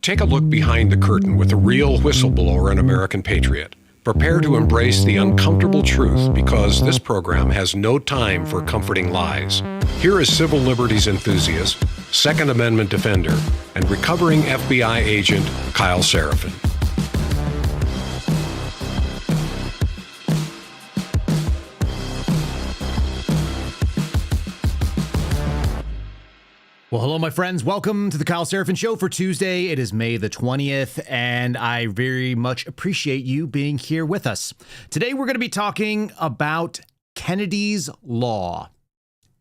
Take a look behind the curtain with a real whistleblower and American patriot. Prepare to embrace the uncomfortable truth because this program has no time for comforting lies. Here is civil liberties enthusiast, Second Amendment defender, and recovering FBI agent Kyle Seraphin. Well, hello, my friends. Welcome to the Kyle Seraphin Show for Tuesday. It is May the 20th, and I very much appreciate you being here with us. Today, we're going to be talking about Kennedy's Law.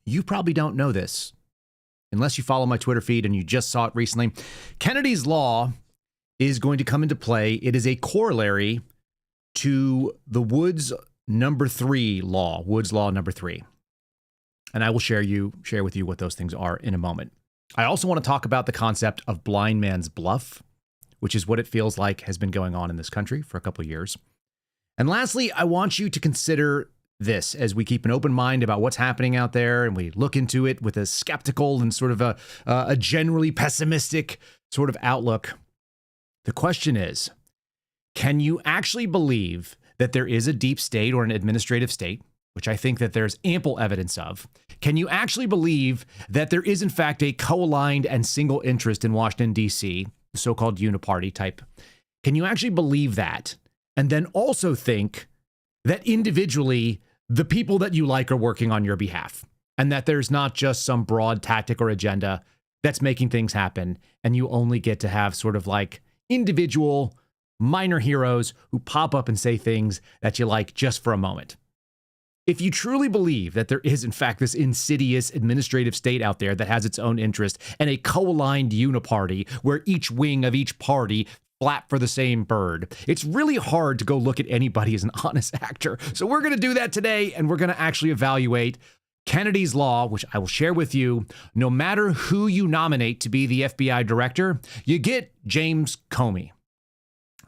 You probably don't know this, unless you follow my Twitter feed and you just saw it recently. Kennedy's Law is going to come into play. It is a corollary to the Woods number 3 law, Woods Law number 3. And I will share with you what those things are in a moment. I also want to talk about the concept of blind man's bluff, which is what it feels like has been going on in this country for a couple of years. And lastly, I want you to consider this as we keep an open mind about what's happening out there and we look into it with a skeptical and sort of a generally pessimistic sort of outlook. The question is, can you actually believe that there is a deep state or an administrative state, which I think that there's ample evidence of? Can you actually believe that there is, in fact, a co-aligned and single interest in Washington, D.C., the so-called Uniparty type? Can you actually believe that? And then also think that individually, the people that you like are working on your behalf, and that there's not just some broad tactic or agenda that's making things happen, and you only get to have sort of like individual minor heroes who pop up and say things that you like just for a moment. If you truly believe that there is, in fact, this insidious administrative state out there that has its own interest and a co-aligned uniparty where each wing of each party flap for the same bird, it's really hard to go look at anybody as an honest actor. So we're going to do that today, and we're going to actually evaluate Kennedy's Law, which I will share with you. No matter who you nominate to be the FBI director, you get James Comey.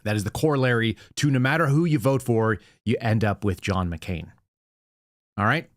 That is the corollary to no matter who you vote for, you end up with John McCain. All right.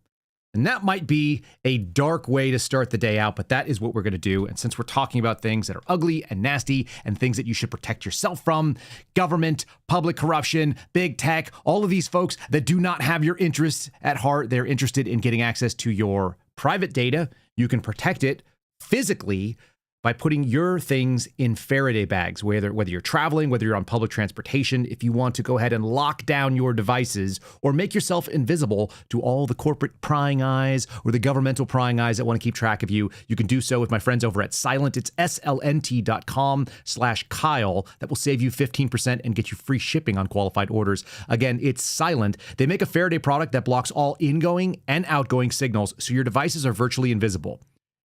And that might be a dark way to start the day out, but that is what we're going to do. And since we're talking about things that are ugly and nasty and things that you should protect yourself from, government, public corruption, big tech, all of these folks that do not have your interests at heart, they're interested in getting access to your private data. You can protect it physically by putting your things in Faraday bags, whether you're traveling, whether you're on public transportation. If you want to go ahead and lock down your devices or make yourself invisible to all the corporate prying eyes or the governmental prying eyes that want to keep track of you, you can do so with my friends over at Silent. It's slnt.com/Kyle. That will save you 15% and get you free shipping on qualified orders. Again, it's Silent. They make a Faraday product that blocks all ingoing and outgoing signals, so your devices are virtually invisible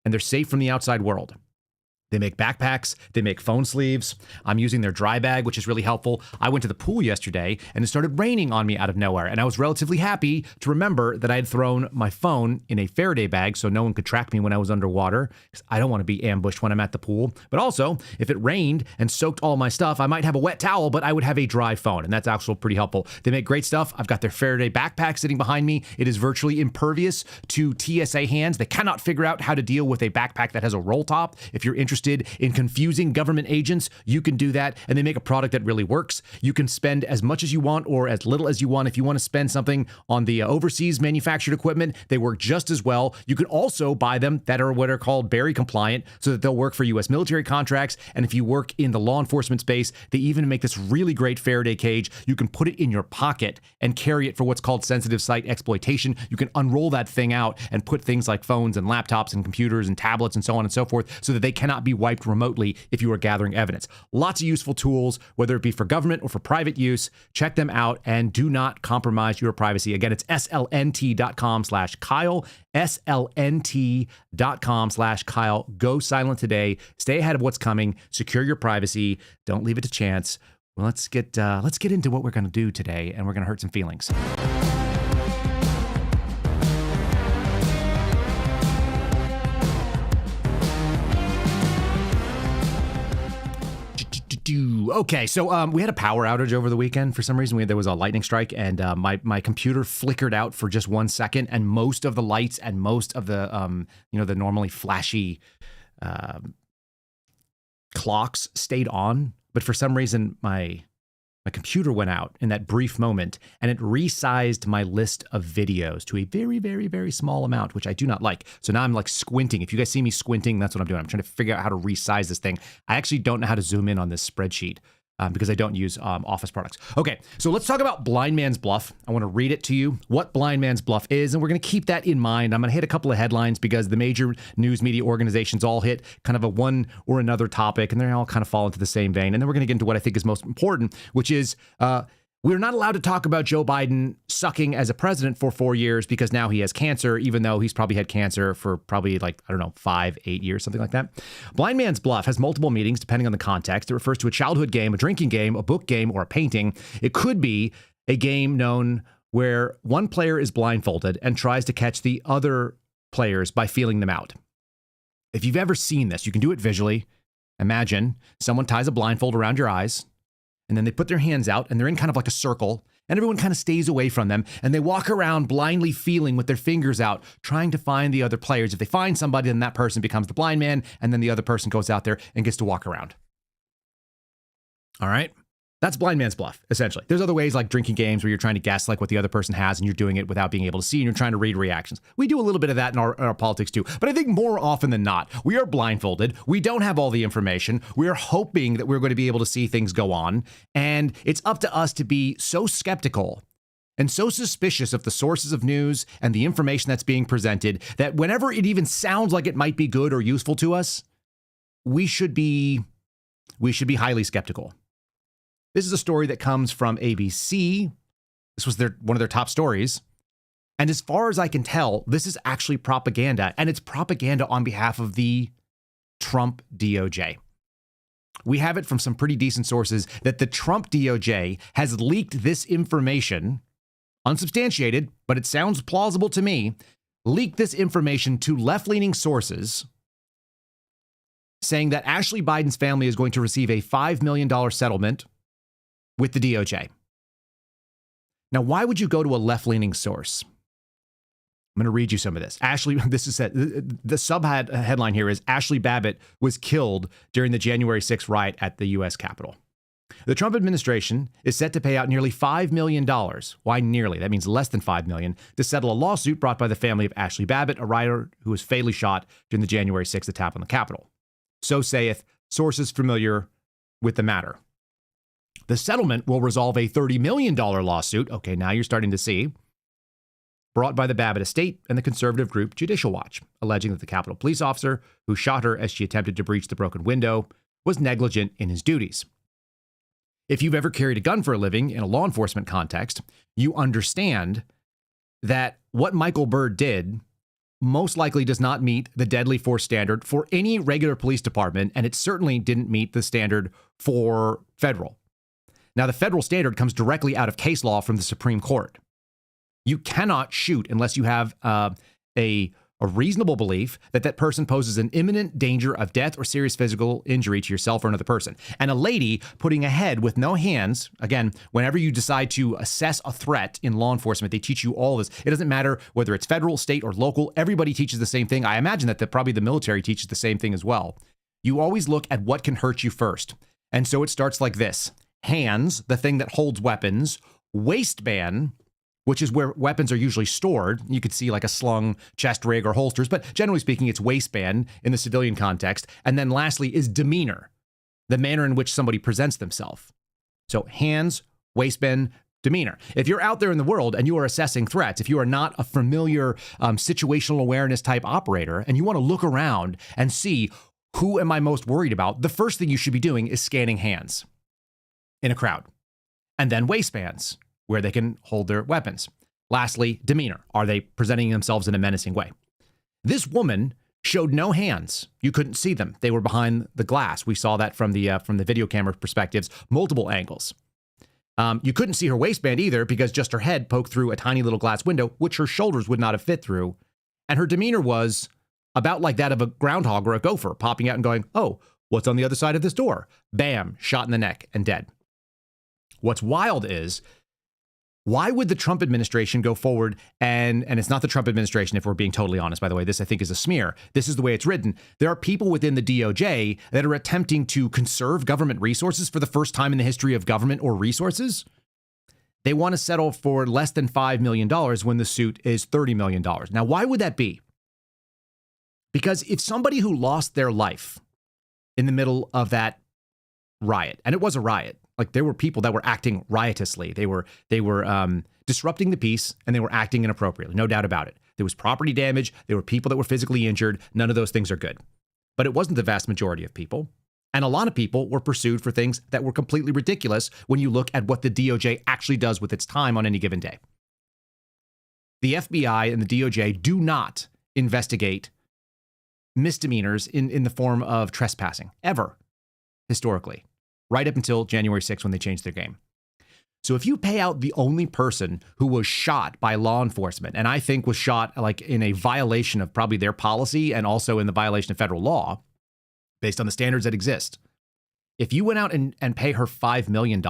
and they're safe from the outside world. They make backpacks, they make phone sleeves. I'm using their dry bag, which is really helpful. I went to the pool yesterday and it started raining on me out of nowhere. And I was relatively happy to remember that I had thrown my phone in a Faraday bag so no one could track me when I was underwater, because I don't want to be ambushed when I'm at the pool. But also, if it rained and soaked all my stuff, I might have a wet towel, but I would have a dry phone. And that's actually pretty helpful. They make great stuff. I've got their Faraday backpack sitting behind me. It is virtually impervious to TSA hands. They cannot figure out how to deal with a backpack that has a roll top. If you're interested in confusing government agents, you can do that. And they make a product that really works. You can spend as much as you want or as little as you want. If you want to spend something on the overseas manufactured equipment, they work just as well. You can also buy them that are what are called Berry compliant so that they'll work for U.S. military contracts. And if you work in the law enforcement space, they even make this really great Faraday cage. You can put it in your pocket and carry it for what's called sensitive site exploitation. You can unroll that thing out and put things like phones and laptops and computers and tablets and so on and so forth so that they cannot be wiped remotely if you are gathering evidence. Lots of useful tools, whether it be for government or for private use. Check them out and do not compromise your privacy. Again, it's slnt.com/Kyle, slnt.com/Kyle. Go silent today. Stay ahead of what's coming. Secure your privacy. Don't leave it to chance. Well, let's get into what we're going to do today, and we're going to hurt some feelings. Okay, so we had a power outage over the weekend. For some reason, there was a lightning strike, and my computer flickered out for just 1 second, and most of the lights and most of the the normally flashy clocks stayed on, but for some reason my computer went out in that brief moment, and it resized my list of videos to a very, very, very small amount, which I do not like. So now I'm like squinting. If you guys see me squinting, that's what I'm doing. I'm trying to figure out how to resize this thing. I actually don't know how to zoom in on this spreadsheet because I don't use Office products. Okay, so let's talk about Blind Man's Bluff. I want to read it to you, what Blind Man's Bluff is, and we're going to keep that in mind. I'm going to hit a couple of headlines because the major news media organizations all hit kind of a one or another topic, and they all kind of fall into the same vein. And then we're going to get into what I think is most important, which is we're not allowed to talk about Joe Biden sucking as a president for 4 years because now he has cancer, even though he's probably had cancer for probably 5, 8 years, something like that. Blind Man's Bluff has multiple meanings depending on the context. It refers to a childhood game, a drinking game, a book game, or a painting. It could be a game known where one player is blindfolded and tries to catch the other players by feeling them out. If you've ever seen this, you can do it visually. Imagine someone ties a blindfold around your eyes, and then they put their hands out and they're in kind of like a circle, and everyone kind of stays away from them, and they walk around blindly feeling with their fingers out, trying to find the other players. If they find somebody, then that person becomes the blind man, and then the other person goes out there and gets to walk around. All right? That's Blind Man's Bluff, essentially. There's other ways like drinking games where you're trying to guess what the other person has and you're doing it without being able to see and you're trying to read reactions. We do a little bit of that in our politics too. But I think more often than not, we are blindfolded. We don't have all the information. We are hoping that we're going to be able to see things go on. And it's up to us to be so skeptical and so suspicious of the sources of news and the information that's being presented that whenever it even sounds like it might be good or useful to us, we should be highly skeptical. This is a story that comes from ABC. This was one of their top stories. And as far as I can tell, this is actually propaganda, and it's propaganda on behalf of the Trump DOJ. We have it from some pretty decent sources that the Trump DOJ has leaked this information, unsubstantiated, but it sounds plausible to me, leaked this information to left-leaning sources saying that Ashley Biden's family is going to receive a $5 million settlement with the DOJ. Now, why would you go to a left-leaning source? I'm going to read you some of this. The headline here is Ashley Babbitt was killed during the January 6th riot at the U.S. Capitol. The Trump administration is set to pay out nearly $5 million. Why nearly? That means less than $5 million to settle a lawsuit brought by the family of Ashley Babbitt, a rioter who was fatally shot during the January 6th attack on the Capitol. So saith sources familiar with the matter. The settlement will resolve a $30 million lawsuit, okay, now you're starting to see, brought by the Babbitt estate and the conservative group Judicial Watch, alleging that the Capitol police officer who shot her as she attempted to breach the broken window was negligent in his duties. If you've ever carried a gun for a living in a law enforcement context, you understand that what Michael Byrd did most likely does not meet the deadly force standard for any regular police department, and it certainly didn't meet the standard for federal. Now, the federal standard comes directly out of case law from the Supreme Court. You cannot shoot unless you have a reasonable belief that that person poses an imminent danger of death or serious physical injury to yourself or another person. And a lady putting a head with no hands, again, whenever you decide to assess a threat in law enforcement, they teach you all this. It doesn't matter whether it's federal, state, or local. Everybody teaches the same thing. I imagine that probably the military teaches the same thing as well. You always look at what can hurt you first. And so it starts like this. Hands, the thing that holds weapons, waistband, which is where weapons are usually stored. You could see like a slung chest rig or holsters, but generally speaking, it's waistband in the civilian context. And then lastly is demeanor, the manner in which somebody presents themselves. So hands, waistband, demeanor. If you're out there in the world and you are assessing threats, if you are not a familiar situational awareness type operator, and you want to look around and see who am I most worried about, the first thing you should be doing is scanning hands in a crowd, and then waistbands where they can hold their weapons. Lastly, demeanor. Are they presenting themselves in a menacing way? This woman showed no hands. You couldn't see them. They were behind the glass. We saw that from the video camera perspectives, multiple angles. You couldn't see her waistband either because just her head poked through a tiny little glass window, which her shoulders would not have fit through. And her demeanor was about like that of a groundhog or a gopher popping out and going, oh, what's on the other side of this door? Bam, shot in the neck and dead. What's wild is Why would the Trump administration go forward and it's not the Trump administration, if we're being totally honest, by the way, this I think is a smear. This is the way it's written. There are people within the DOJ that are attempting to conserve government resources for the first time in the history of government or resources. They want to settle for less than $5 million when the suit is $30 million. Now, why would that be? Because if somebody who lost their life in the middle of that riot, and it was a riot, like there were people that were acting riotously. They were disrupting the peace and they were acting inappropriately. No doubt about it. There was property damage. There were people that were physically injured. None of those things are good. But it wasn't the vast majority of people. And a lot of people were pursued for things that were completely ridiculous when you look at what the DOJ actually does with its time on any given day. The FBI and the DOJ do not investigate misdemeanors in the form of trespassing, ever, historically. Right up until January 6th when they changed their game. So if you pay out the only person who was shot by law enforcement, and I think was shot like in a violation of probably their policy and also in the violation of federal law, based on the standards that exist, if you went out and pay her $5 million,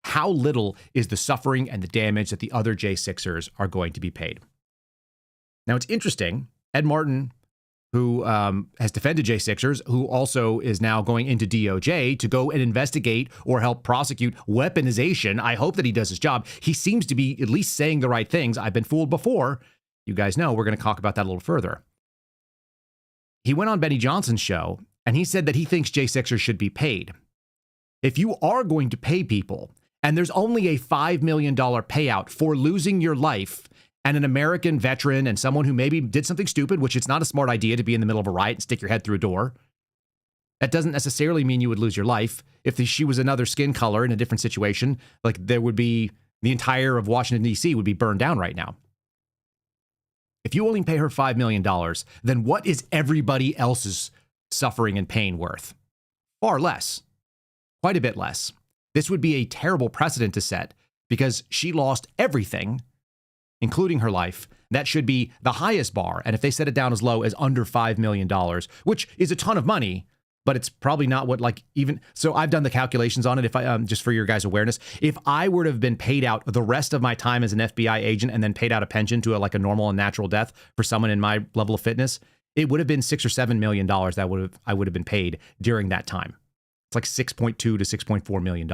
how little is the suffering and the damage that the other J6ers are going to be paid? Now, it's interesting. Ed Martin, who has defended J6ers, who also is now going into DOJ to go and investigate or help prosecute weaponization. I hope that he does his job. He seems to be at least saying the right things. I've been fooled before. You guys know we're going to talk about that a little further. He went on Benny Johnson's show, and he said that he thinks J6ers should be paid. If you are going to pay people, and there's only a $5 million payout for losing your life, and an American veteran and someone who maybe did something stupid, which it's not a smart idea to be in the middle of a riot and stick your head through a door. That doesn't necessarily mean you would lose your life. If she was another skin color in a different situation, like there would be the entire of Washington, D.C. would be burned down right now. If you only pay her $5 million, then what is everybody else's suffering and pain worth? Far less. Quite a bit less. This would be a terrible precedent to set because she lost everything, including her life. That should be the highest bar. And if they set it down as low as under $5 million, which is a ton of money, but it's probably not what so I've done the calculations on it. If I, just for your guys' awareness, if I were to have been paid out the rest of my time as an FBI agent and then paid out a pension to a normal and natural death for someone in my level of fitness, it would have been $6 or $7 million that I would have been paid during that time. It's like $6.2 to $6.4 million.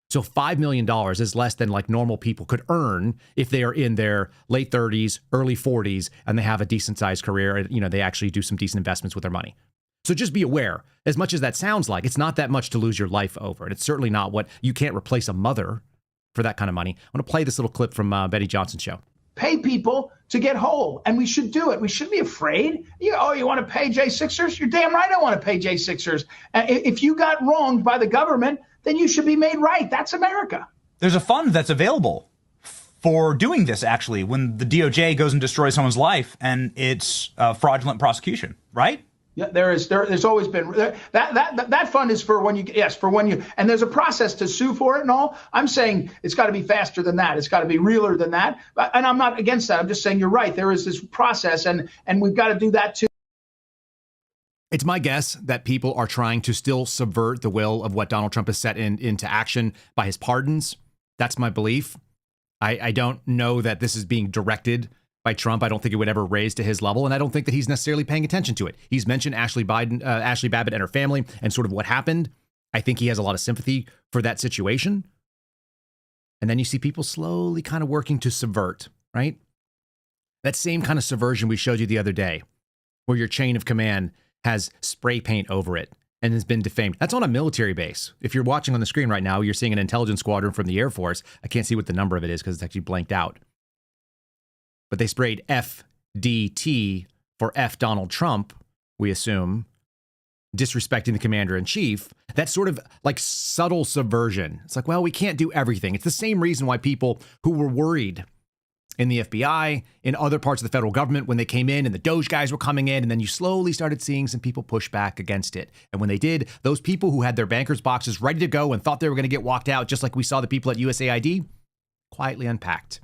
So $5 million is less than normal people could earn if they are in their late 30s, early 40s, and they have a decent sized career. And, they actually do some decent investments with their money. So just be aware, as much as that sounds like, it's not that much to lose your life over. And it's certainly not you can't replace a mother for that kind of money. I want to play this little clip from Betty Johnson's show. Pay people to get whole, and we should do it. We shouldn't be afraid. You want to pay J6ers? You're damn right I want to pay J6ers. If you got wronged by the government, then you should be made right. That's America. There's a fund that's available for doing this, actually, when the DOJ goes and destroys someone's life and it's fraudulent prosecution, right? Yeah, there's always been that fund is for when you, and there's a process to sue for it and all. I'm saying it's got to be faster than that. It's got to be realer than that. And I'm not against that. I'm just saying you're right. There is this process, and we've got to do that too. It's my guess that people are trying to still subvert the will of what Donald Trump has set into action by his pardons. That's my belief. I don't know that this is being directed by Trump. I don't think it would ever raise to his level, and I don't think that he's necessarily paying attention to it. He's mentioned Ashley Babbitt and her family and sort of what happened. I think he has a lot of sympathy for that situation. And then you see people slowly kind of working to subvert, right? That same kind of subversion we showed you the other day, where your chain of command has spray paint over it and has been defamed. That's on a military base. If you're watching on the screen right now, you're seeing an intelligence squadron from the Air Force. I can't see what the number of it is because it's actually blanked out. But they sprayed FDT for F Donald Trump, we assume, disrespecting the commander-in-chief. That's sort of like subtle subversion. It's like, well, we can't do everything. It's the same reason why people who were worried in the FBI, in other parts of the federal government, when they came in and the Doge guys were coming in, and then you slowly started seeing some people push back against it. And when they did, those people who had their bankers boxes ready to go and thought they were going to get walked out, just like we saw the people at USAID, quietly unpacked.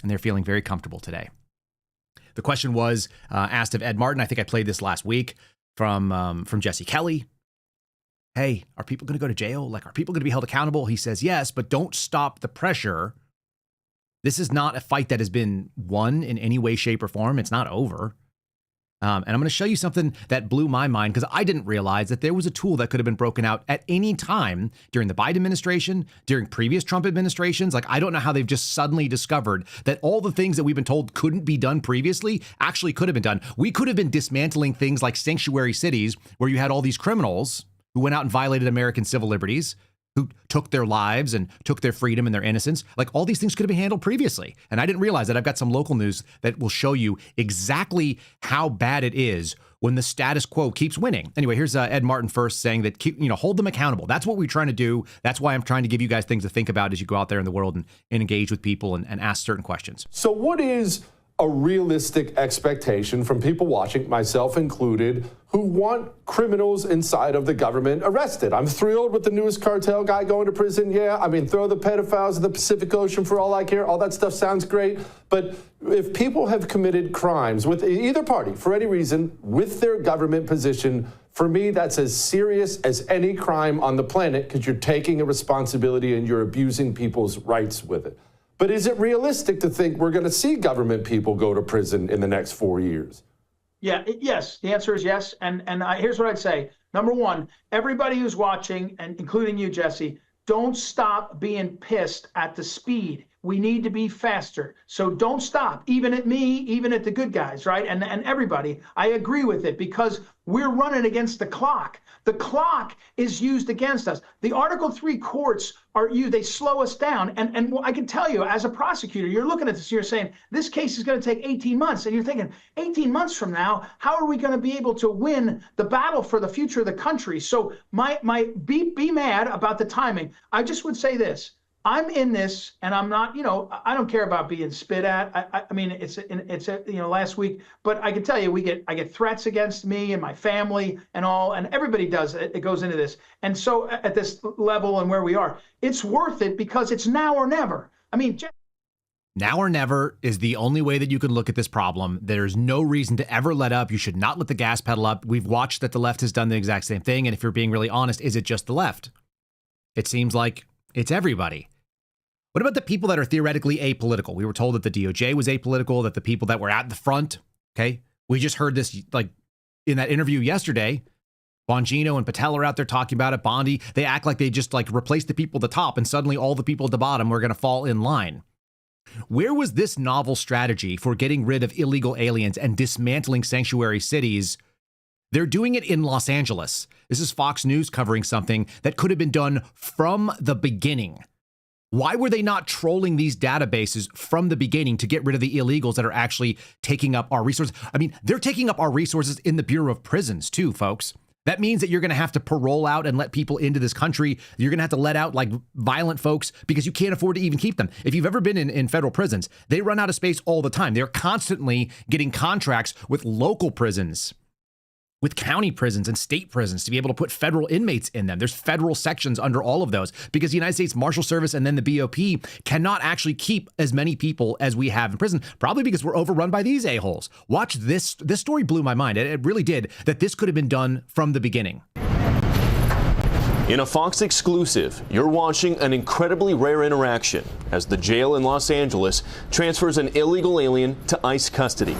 And they're feeling very comfortable today. The question was asked of Ed Martin. I think I played this last week from Jesse Kelly. Hey, are people going to go to jail? Are people going to be held accountable? He says yes, but don't stop the pressure This is not a fight that has been won in any way, shape, or form. It's not over. And I'm going to show you something that blew my mind because I didn't realize that there was a tool that could have been broken out at any time during the Biden administration, during previous Trump administrations. Like, I don't know how they've just suddenly discovered that all the things that we've been told couldn't be done previously actually could have been done. We could have been dismantling things like sanctuary cities where you had all these criminals who went out and violated American civil liberties, who took their lives and took their freedom and their innocence. Like, all these things could have been handled previously. And I didn't realize that. I've got some local news that will show you exactly how bad it is when the status quo keeps winning. Anyway, here's Ed Martin first saying that, hold them accountable. That's what we're trying to do. That's why I'm trying to give you guys things to think about as you go out there in the world and engage with people and ask certain questions. So what is a realistic expectation from people watching, myself included, who want criminals inside of the government arrested? I'm thrilled with the newest cartel guy going to prison. Yeah, I mean, throw the pedophiles in the Pacific Ocean for all I care. All that stuff sounds great. But if people have committed crimes with either party for any reason with their government position, for me, that's as serious as any crime on the planet because you're taking a responsibility and you're abusing people's rights with it. But is it realistic to think we're going to see government people go to prison in the next 4 years? Yeah, yes. The answer is yes. And here's what I'd say. Number one, everybody who's watching, and including you, Jesse, don't stop being pissed at the speed. We need to be faster. So don't stop, even at me, even at the good guys, right? And everybody. I agree with it because we're running against the clock. The clock is used against us. The Article 3 courts are used, they slow us down. And I can tell you, as a prosecutor, you're looking at this, you're saying, this case is going to take 18 months. And you're thinking, 18 months from now, how are we going to be able to win the battle for the future of the country? So be mad about the timing. I just would say this. I'm in this, and I'm not, I don't care about being spit at. I mean, it's last week, but I can tell you, I get threats against me and my family and all, and everybody does. It goes into this. And so at this level and where we are, it's worth it because it's now or never. I mean, now or never is the only way that you can look at this problem. There's no reason to ever let up. You should not let the gas pedal up. We've watched that the left has done the exact same thing. And if you're being really honest, is it just the left? It seems like it's everybody. What about the people that are theoretically apolitical? We were told that the DOJ was apolitical, that the people that were at the front, okay? We just heard this like in that interview yesterday. Bongino and Patel are out there talking about it. Bondi, they act like they just like replaced the people at the top and suddenly all the people at the bottom were going to fall in line. Where was this novel strategy for getting rid of illegal aliens and dismantling sanctuary cities? They're doing it in Los Angeles. This is Fox News covering something that could have been done from the beginning. Why were they not trolling these databases from the beginning to get rid of the illegals that are actually taking up our resources? I mean, they're taking up our resources in the Bureau of Prisons too, folks. That means that you're going to have to parole out and let people into this country. You're going to have to let out like violent folks because you can't afford to even keep them. If you've ever been in federal prisons, they run out of space all the time. They're constantly getting contracts with local prisons, with county prisons and state prisons to be able to put federal inmates in them. There's federal sections under all of those because the United States Marshal Service and then the BOP cannot actually keep as many people as we have in prison, probably because we're overrun by these a-holes. Watch this. This story blew my mind. It really did, that this could have been done from the beginning. In a Fox exclusive, you're watching an incredibly rare interaction as the jail in Los Angeles transfers an illegal alien to ICE custody.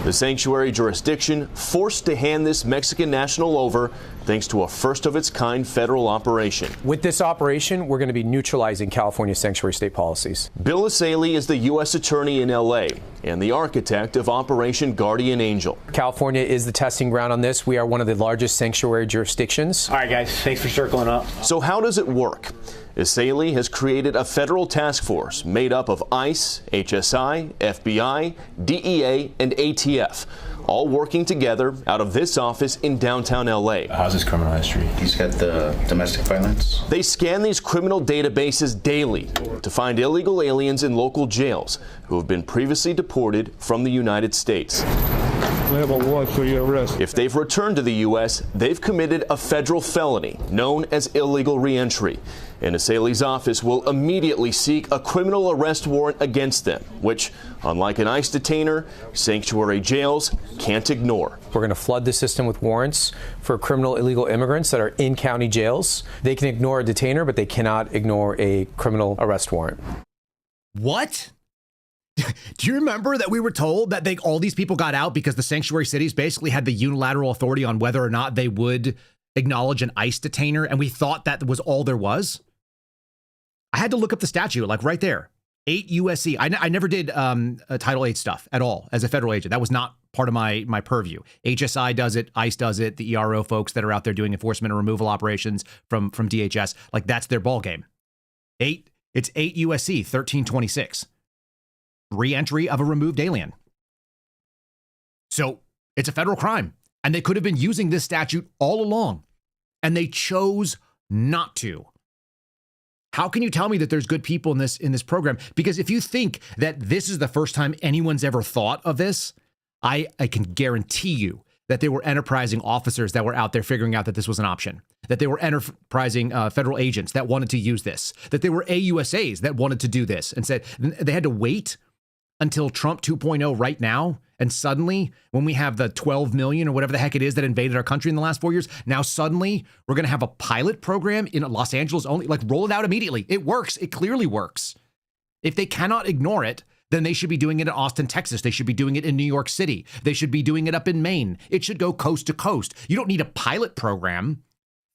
The sanctuary jurisdiction forced to hand this Mexican national over thanks to a first-of-its-kind federal operation. With this operation, we're going to be neutralizing California's sanctuary state policies. Bill Asaley is the U.S. attorney in L.A. and the architect of Operation Guardian Angel. California is the testing ground on this. We are one of the largest sanctuary jurisdictions. All right, guys, thanks for circling up. So how does it work? Asaley has created a federal task force made up of ICE, HSI, FBI, DEA, and ATF, all working together out of this office in downtown LA. How's his criminal history? He's got the domestic violence. They scan these criminal databases daily to find illegal aliens in local jails who have been previously deported from the United States. Level 1 for your arrest. If they've returned to the U.S., they've committed a federal felony known as illegal reentry. And Asaley's office will immediately seek a criminal arrest warrant against them, which, unlike an ICE detainer, sanctuary jails can't ignore. We're going to flood the system with warrants for criminal illegal immigrants that are in county jails. They can ignore a detainer, but they cannot ignore a criminal arrest warrant. What? Do you remember that we were told that all these people got out because the sanctuary cities basically had the unilateral authority on whether or not they would acknowledge an ICE detainer, and we thought that was all there was? I had to look up the statute, like right there. 8 USC. I never did Title 8 stuff at all as a federal agent. That was not part of my purview. HSI does it. ICE does it. The ERO folks that are out there doing enforcement and removal operations from DHS, like that's their ball game. It's 8 USC 1326. Re-entry of a removed alien. So it's a federal crime. And they could have been using this statute all along. And they chose not to. How can you tell me that there's good people in this program? Because if you think that this is the first time anyone's ever thought of this, I can guarantee you that they were enterprising officers that were out there figuring out that this was an option, that they were enterprising federal agents that wanted to use this, that they were AUSAs that wanted to do this and said they had to wait until Trump 2.0 right now. And suddenly, when we have the 12 million or whatever the heck it is that invaded our country in the last 4 years, now suddenly we're going to have a pilot program in Los Angeles only. Like, roll it out immediately. It works. It clearly works. If they cannot ignore it, then they should be doing it in Austin, Texas. They should be doing it in New York City. They should be doing it up in Maine. It should go coast to coast. You don't need a pilot program.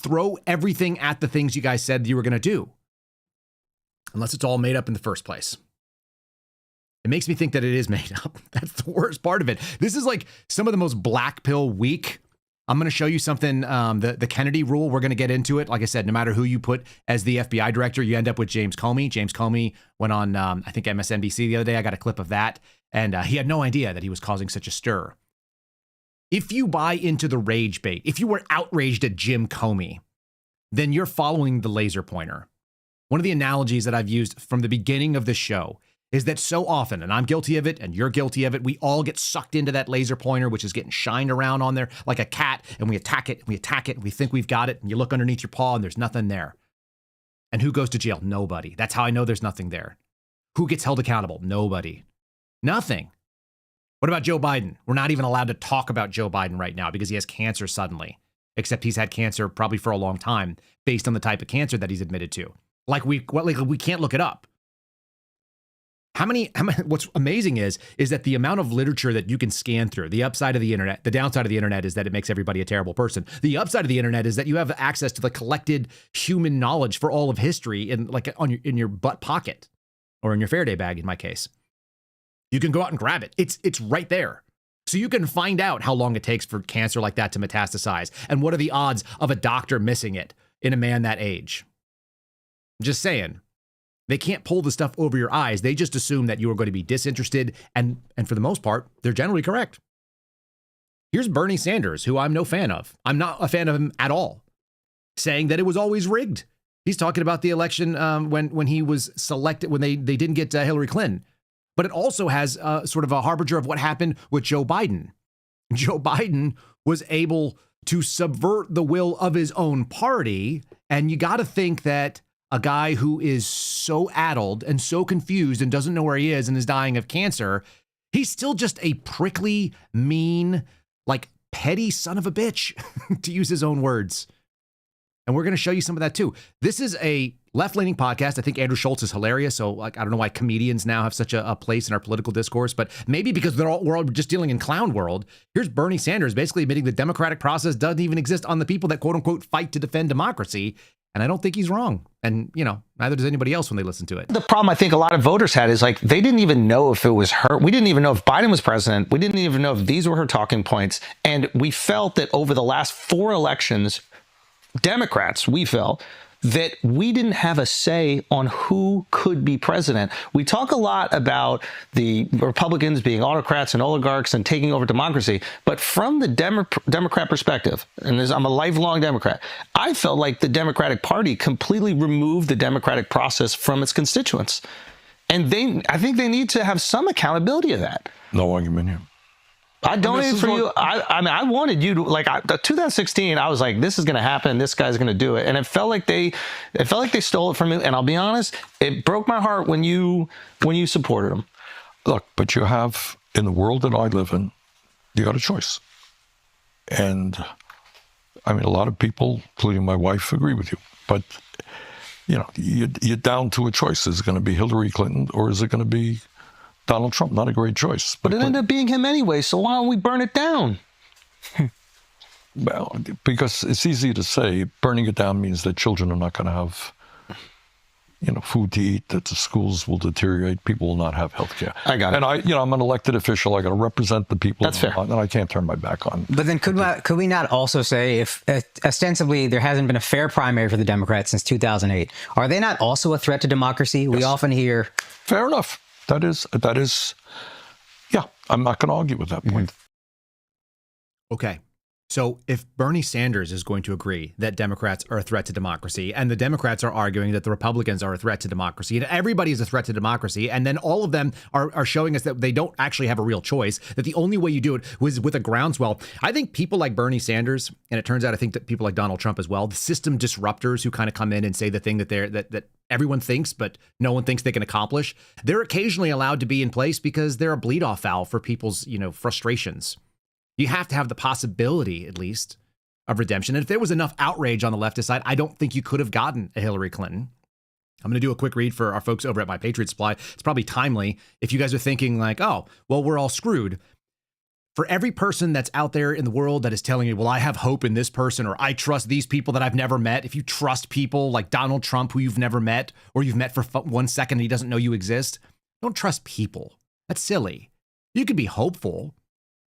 Throw everything at the things you guys said you were going to do. Unless it's all made up in the first place. It makes me think that it is made up. That's the worst part of it. This is like some of the most black pill week. I'm going to show you something, the Kennedy rule. We're going to get into it. Like I said, no matter who you put as the FBI director, you end up with James Comey. James Comey went on, I think, MSNBC the other day. I got a clip of that. And he had no idea that he was causing such a stir. If you buy into the rage bait, if you were outraged at Jim Comey, then you're following the laser pointer. One of the analogies that I've used from the beginning of the show is that so often, and I'm guilty of it, and you're guilty of it, we all get sucked into that laser pointer, which is getting shined around on there like a cat, and we attack it, and we attack it, and we think we've got it, and you look underneath your paw, and there's nothing there. And who goes to jail? Nobody. That's how I know there's nothing there. Who gets held accountable? Nobody. Nothing. What about Joe Biden? We're not even allowed to talk about Joe Biden right now because he has cancer suddenly, except he's had cancer probably for a long time based on the type of cancer that he's admitted to. Like we can't look it up. How many, what's amazing is that the amount of literature that you can scan through, the upside of the internet, the downside of the internet is that it makes everybody a terrible person. The upside of the internet is that you have access to the collected human knowledge for all of history in your butt pocket or in your Faraday bag, in my case. You can go out and grab it. It's right there. So you can find out how long it takes for cancer like that to metastasize. And what are the odds of a doctor missing it in a man that age? I'm just saying. They can't pull the stuff over your eyes. They just assume that you are going to be disinterested. And for the most part, they're generally correct. Here's Bernie Sanders, who I'm no fan of. I'm not a fan of him at all, saying that it was always rigged. He's talking about the election when he was selected, when they didn't get Hillary Clinton. But it also has sort of a harbinger of what happened with Joe Biden. Joe Biden was able to subvert the will of his own party. And you got to think that a guy who is so addled and so confused and doesn't know where he is and is dying of cancer, he's still just a prickly, mean, like petty son of a bitch, to use his own words. And we're going to show you some of that too. This is a left-leaning podcast. I think Andrew Schultz is hilarious. So I don't know why comedians now have such a place in our political discourse, but maybe because we're all just dealing in clown world. Here's Bernie Sanders basically admitting the democratic process doesn't even exist on the people that quote unquote fight to defend democracy. And I don't think he's wrong. And, neither does anybody else when they listen to it. The problem I think a lot of voters had is they didn't even know if it was her. We didn't even know if Biden was president. We didn't even know if these were her talking points. And we felt that over the last 4 elections, Democrats, we felt that we didn't have a say on who could be president. We talk a lot about the Republicans being autocrats and oligarchs and taking over democracy, but from the Democrat perspective, and I'm a lifelong Democrat, I felt like the Democratic Party completely removed the democratic process from its constituents. And I think they need to have some accountability of that. No argument here. I donated for you. I wanted you to 2016. I was like, this is going to happen. This guy's going to do it. And it felt like they stole it from me. And I'll be honest, it broke my heart when you supported him. Look, but you have, in the world that I live in, you got a choice. And a lot of people, including my wife, agree with you. But, you're down to a choice. Is it going to be Hillary Clinton or is it going to be Donald Trump, not a great choice. But it ended up being him anyway, so why don't we burn it down? Well, because it's easy to say burning it down means that children are not going to have, food to eat, that the schools will deteriorate, people will not have health care. I got it. And I'm an elected official. I got to represent the people. That's fair. And I can't turn my back on. But then could we not also say, if ostensibly there hasn't been a fair primary for the Democrats since 2008, are they not also a threat to democracy? Yes. We often hear. Fair enough. That is, yeah, I'm not going to argue with that point. Okay. So if Bernie Sanders is going to agree that Democrats are a threat to democracy, and the Democrats are arguing that the Republicans are a threat to democracy, and everybody is a threat to democracy, and then all of them are showing us that they don't actually have a real choice, that the only way you do it was with a groundswell. I think people like Bernie Sanders, and it turns out I think that people like Donald Trump as well, the system disruptors who kind of come in and say the thing that everyone thinks, but no one thinks they can accomplish, they're occasionally allowed to be in place because they're a bleed-off valve for people's, frustrations. You have to have the possibility, at least, of redemption. And if there was enough outrage on the leftist side, I don't think you could have gotten a Hillary Clinton. I'm going to do a quick read for our folks over at My Patriot Supply. It's probably timely if you guys are thinking like, oh, well, we're all screwed. For every person that's out there in the world that is telling you, well, I have hope in this person, or I trust these people that I've never met. If you trust people like Donald Trump, who you've never met, or you've met for 1 second and he doesn't know you exist, don't trust people. That's silly. You could be hopeful,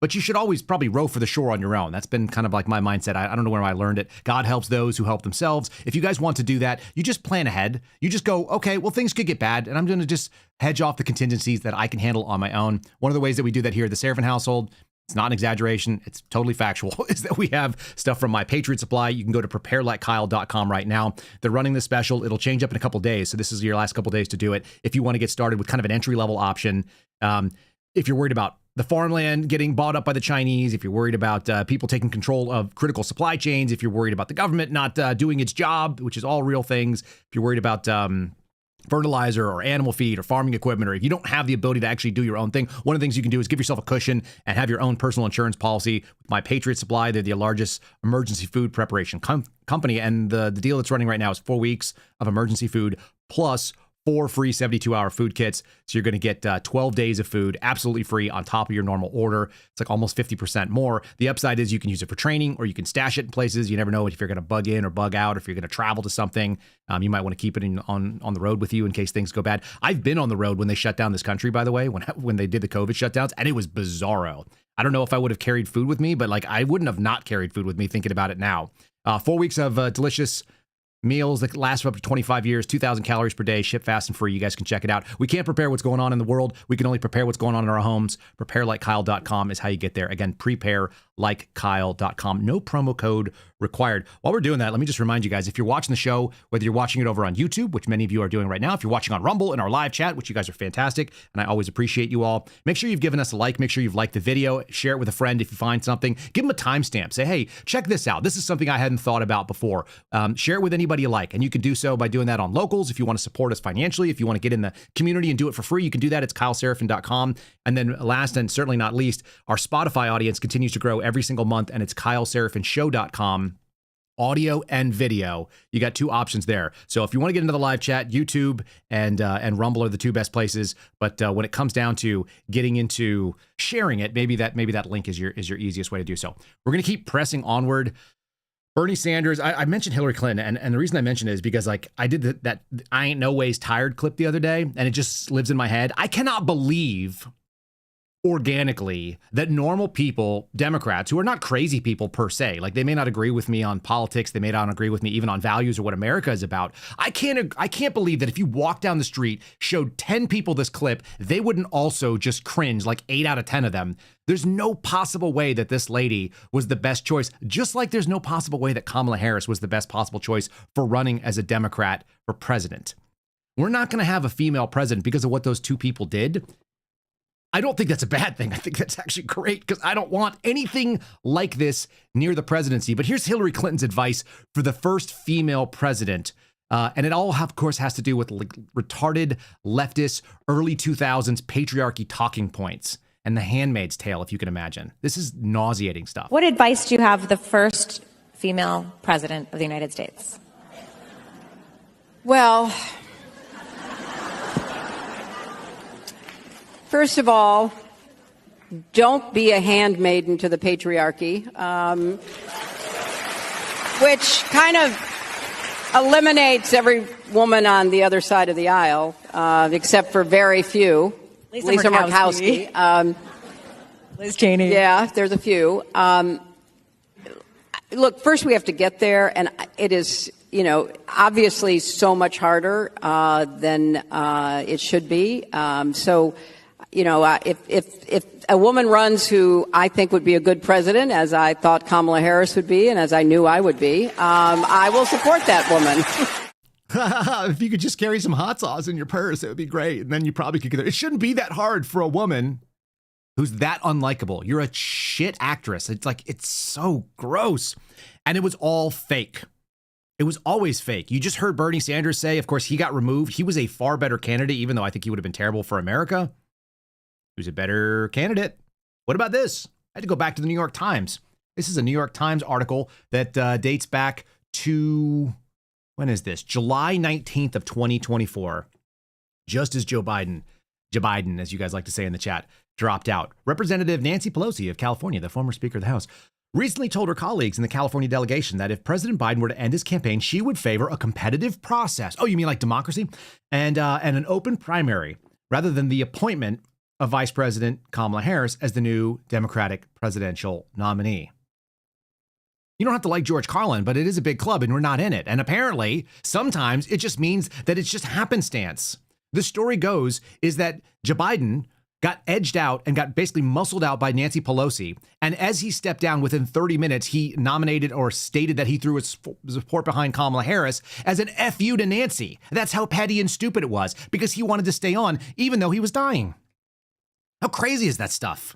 but you should always probably row for the shore on your own. That's been kind of like my mindset. I don't know where I learned it. God helps those who help themselves. If you guys want to do that, you just plan ahead. You just go, okay, well, things could get bad, and I'm going to just hedge off the contingencies that I can handle on my own. One of the ways that we do that here at the Seraphin household, it's not an exaggeration, it's totally factual, is that we have stuff from My Patriot Supply. You can go to preparelikeKyle.com right now. They're running this special. It'll change up in a couple days, so this is your last couple days to do it. If you want to get started with kind of an entry-level option, if you're worried about the farmland getting bought up by the Chinese, if you're worried about people taking control of critical supply chains, if you're worried about the government not doing its job, which is all real things, if you're worried about fertilizer or animal feed or farming equipment, or if you don't have the ability to actually do your own thing, one of the things you can do is give yourself a cushion and have your own personal insurance policy with My Patriot Supply. They're the largest emergency food preparation company, and the deal that's running right now is 4 weeks of emergency food plus 4 free 72-hour food kits. So you're going to get 12 days of food absolutely free on top of your normal order. It's like almost 50% more. The upside is you can use it for training, or you can stash it in places. You never know if you're going to bug in or bug out, or if you're going to travel to something. You might want to keep it on the road with you in case things go bad. I've been on the road when they shut down this country, by the way, when they did the COVID shutdowns, and it was bizarro. I don't know if I would have carried food with me, but like I wouldn't have not carried food with me thinking about it now. 4 weeks of delicious meals that last for up to 25 years, 2,000 calories per day, ship fast and free. You guys can check it out. We can't prepare what's going on in the world. We can only prepare what's going on in our homes. PrepareLikeKyle.com is how you get there. Again, PrepareLikeKyle.com. No promo code required. While we're doing that, let me just remind you guys, if you're watching the show, whether you're watching it over on YouTube, which many of you are doing right now, if you're watching on Rumble in our live chat, which you guys are fantastic, and I always appreciate you all, make sure you've given us a like, make sure you've liked the video, share it with a friend if you find something, give them a timestamp, say, hey, check this out. This is something I hadn't thought about before. Share it with anybody you like, and you can do so by doing that on Locals. If you want to support us financially, if you want to get in the community and do it for free, you can do that. It's KyleSeraphin.com. And then last and certainly not least, our Spotify audience continues to grow every single month, and it's KyleSeraphinShow.com. Audio and video. You got 2 options there. So if you want to get into the live chat, YouTube and Rumble are the 2 best places. But when it comes down to getting into sharing it, maybe that link is your easiest way to do so. We're going to keep pressing onward. Bernie Sanders, I mentioned Hillary Clinton, and the reason I mentioned it is because like I did that I ain't no ways tired clip the other day, and it just lives in my head. I cannot believe organically that normal people, Democrats, who are not crazy people per se, like they may not agree with me on politics, they may not agree with me even on values or what America is about. I can't believe that if you walk down the street, showed 10 people this clip, they wouldn't also just cringe, like 8 out of 10 of them. There's no possible way that this lady was the best choice, just like there's no possible way that Kamala Harris was the best possible choice for running as a Democrat for president. We're not going to have a female president because of what those 2 people did. I don't think that's a bad thing. I think that's actually great because I don't want anything like this near the presidency. But here's Hillary Clinton's advice for the first female president. And it all, of course, has to do with retarded leftist early 2000s patriarchy talking points and The Handmaid's Tale, if you can imagine. This is nauseating stuff. What advice do you have for the first female president of the United States? Well, First of all, don't be a handmaiden to the patriarchy, which kind of eliminates every woman on the other side of the aisle, except for very few. Lisa Murkowski. Liz Cheney. Yeah, there's a few. Look, first we have to get there, and it is, obviously so much harder than it should be. If a woman runs who I think would be a good president, as I thought Kamala Harris would be, and as I knew I would be, I will support that woman. If you could just carry some hot sauce in your purse, it would be great. And then you probably could get there. It shouldn't be that hard for a woman who's that unlikable. You're a shit actress. It's so gross. And it was all fake. It was always fake. You just heard Bernie Sanders say, of course, he got removed. He was a far better candidate, even though I think he would have been terrible for America. He was a better candidate. What about this? I had to go back to the New York Times. This is a New York Times article that dates back to, when is this? July 19th of 2024. Just as Joe Biden, as you guys like to say in the chat, dropped out. Representative Nancy Pelosi of California, the former Speaker of the House, recently told her colleagues in the California delegation that if President Biden were to end his campaign, she would favor a competitive process. Oh, you mean like democracy? And an open primary rather than the appointment of Vice President Kamala Harris as the new Democratic presidential nominee. You don't have to like George Carlin, but it is a big club and we're not in it. And apparently, sometimes it just means that it's just happenstance. The story goes is that Joe Biden got edged out and got basically muscled out by Nancy Pelosi. And as he stepped down within 30 minutes, he nominated or stated that he threw his support behind Kamala Harris as an FU to Nancy. That's how petty and stupid it was because he wanted to stay on even though he was dying. How crazy is that stuff?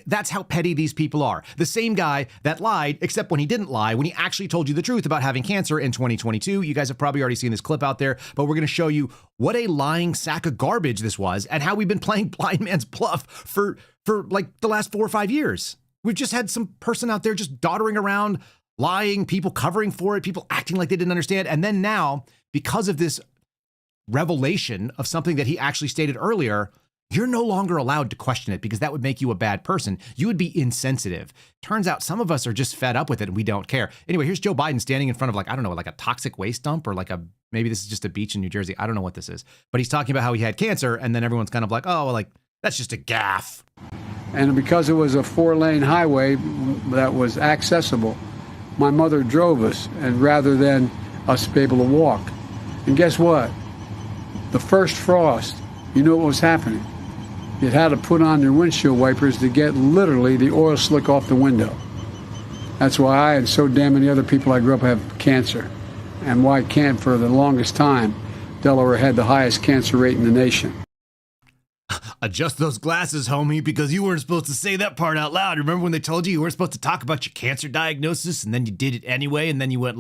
That's how petty these people are. The same guy that lied, except when he didn't lie, when he actually told you the truth about having cancer in 2022. You guys have probably already seen this clip out there, but we're going to show you what a lying sack of garbage this was and how we've been playing blind man's bluff for the last 4 or 5 years. We've just had some person out there just doddering around, lying, people covering for it, people acting like they didn't understand. And then now, because of this revelation of something that he actually stated earlier, you're no longer allowed to question it because that would make you a bad person. You would be insensitive. Turns out some of us are just fed up with it and we don't care. Anyway, here's Joe Biden standing in front of a toxic waste dump or maybe this is just a beach in New Jersey. I don't know what this is, but he's talking about how he had cancer and then everyone's kind of like, oh, well, that's just a gaffe. And because it was a 4-lane highway that was accessible, my mother drove us and rather than us be able to walk. And guess what? The first frost, you know what was happening? It had to put on their windshield wipers to get literally the oil slick off the window. That's why I and so damn many other people I grew up have cancer. And why can't for the longest time, Delaware had the highest cancer rate in the nation. Adjust those glasses, homie, because you weren't supposed to say that part out loud. Remember when they told you weren't supposed to talk about your cancer diagnosis and then you did it anyway and then you went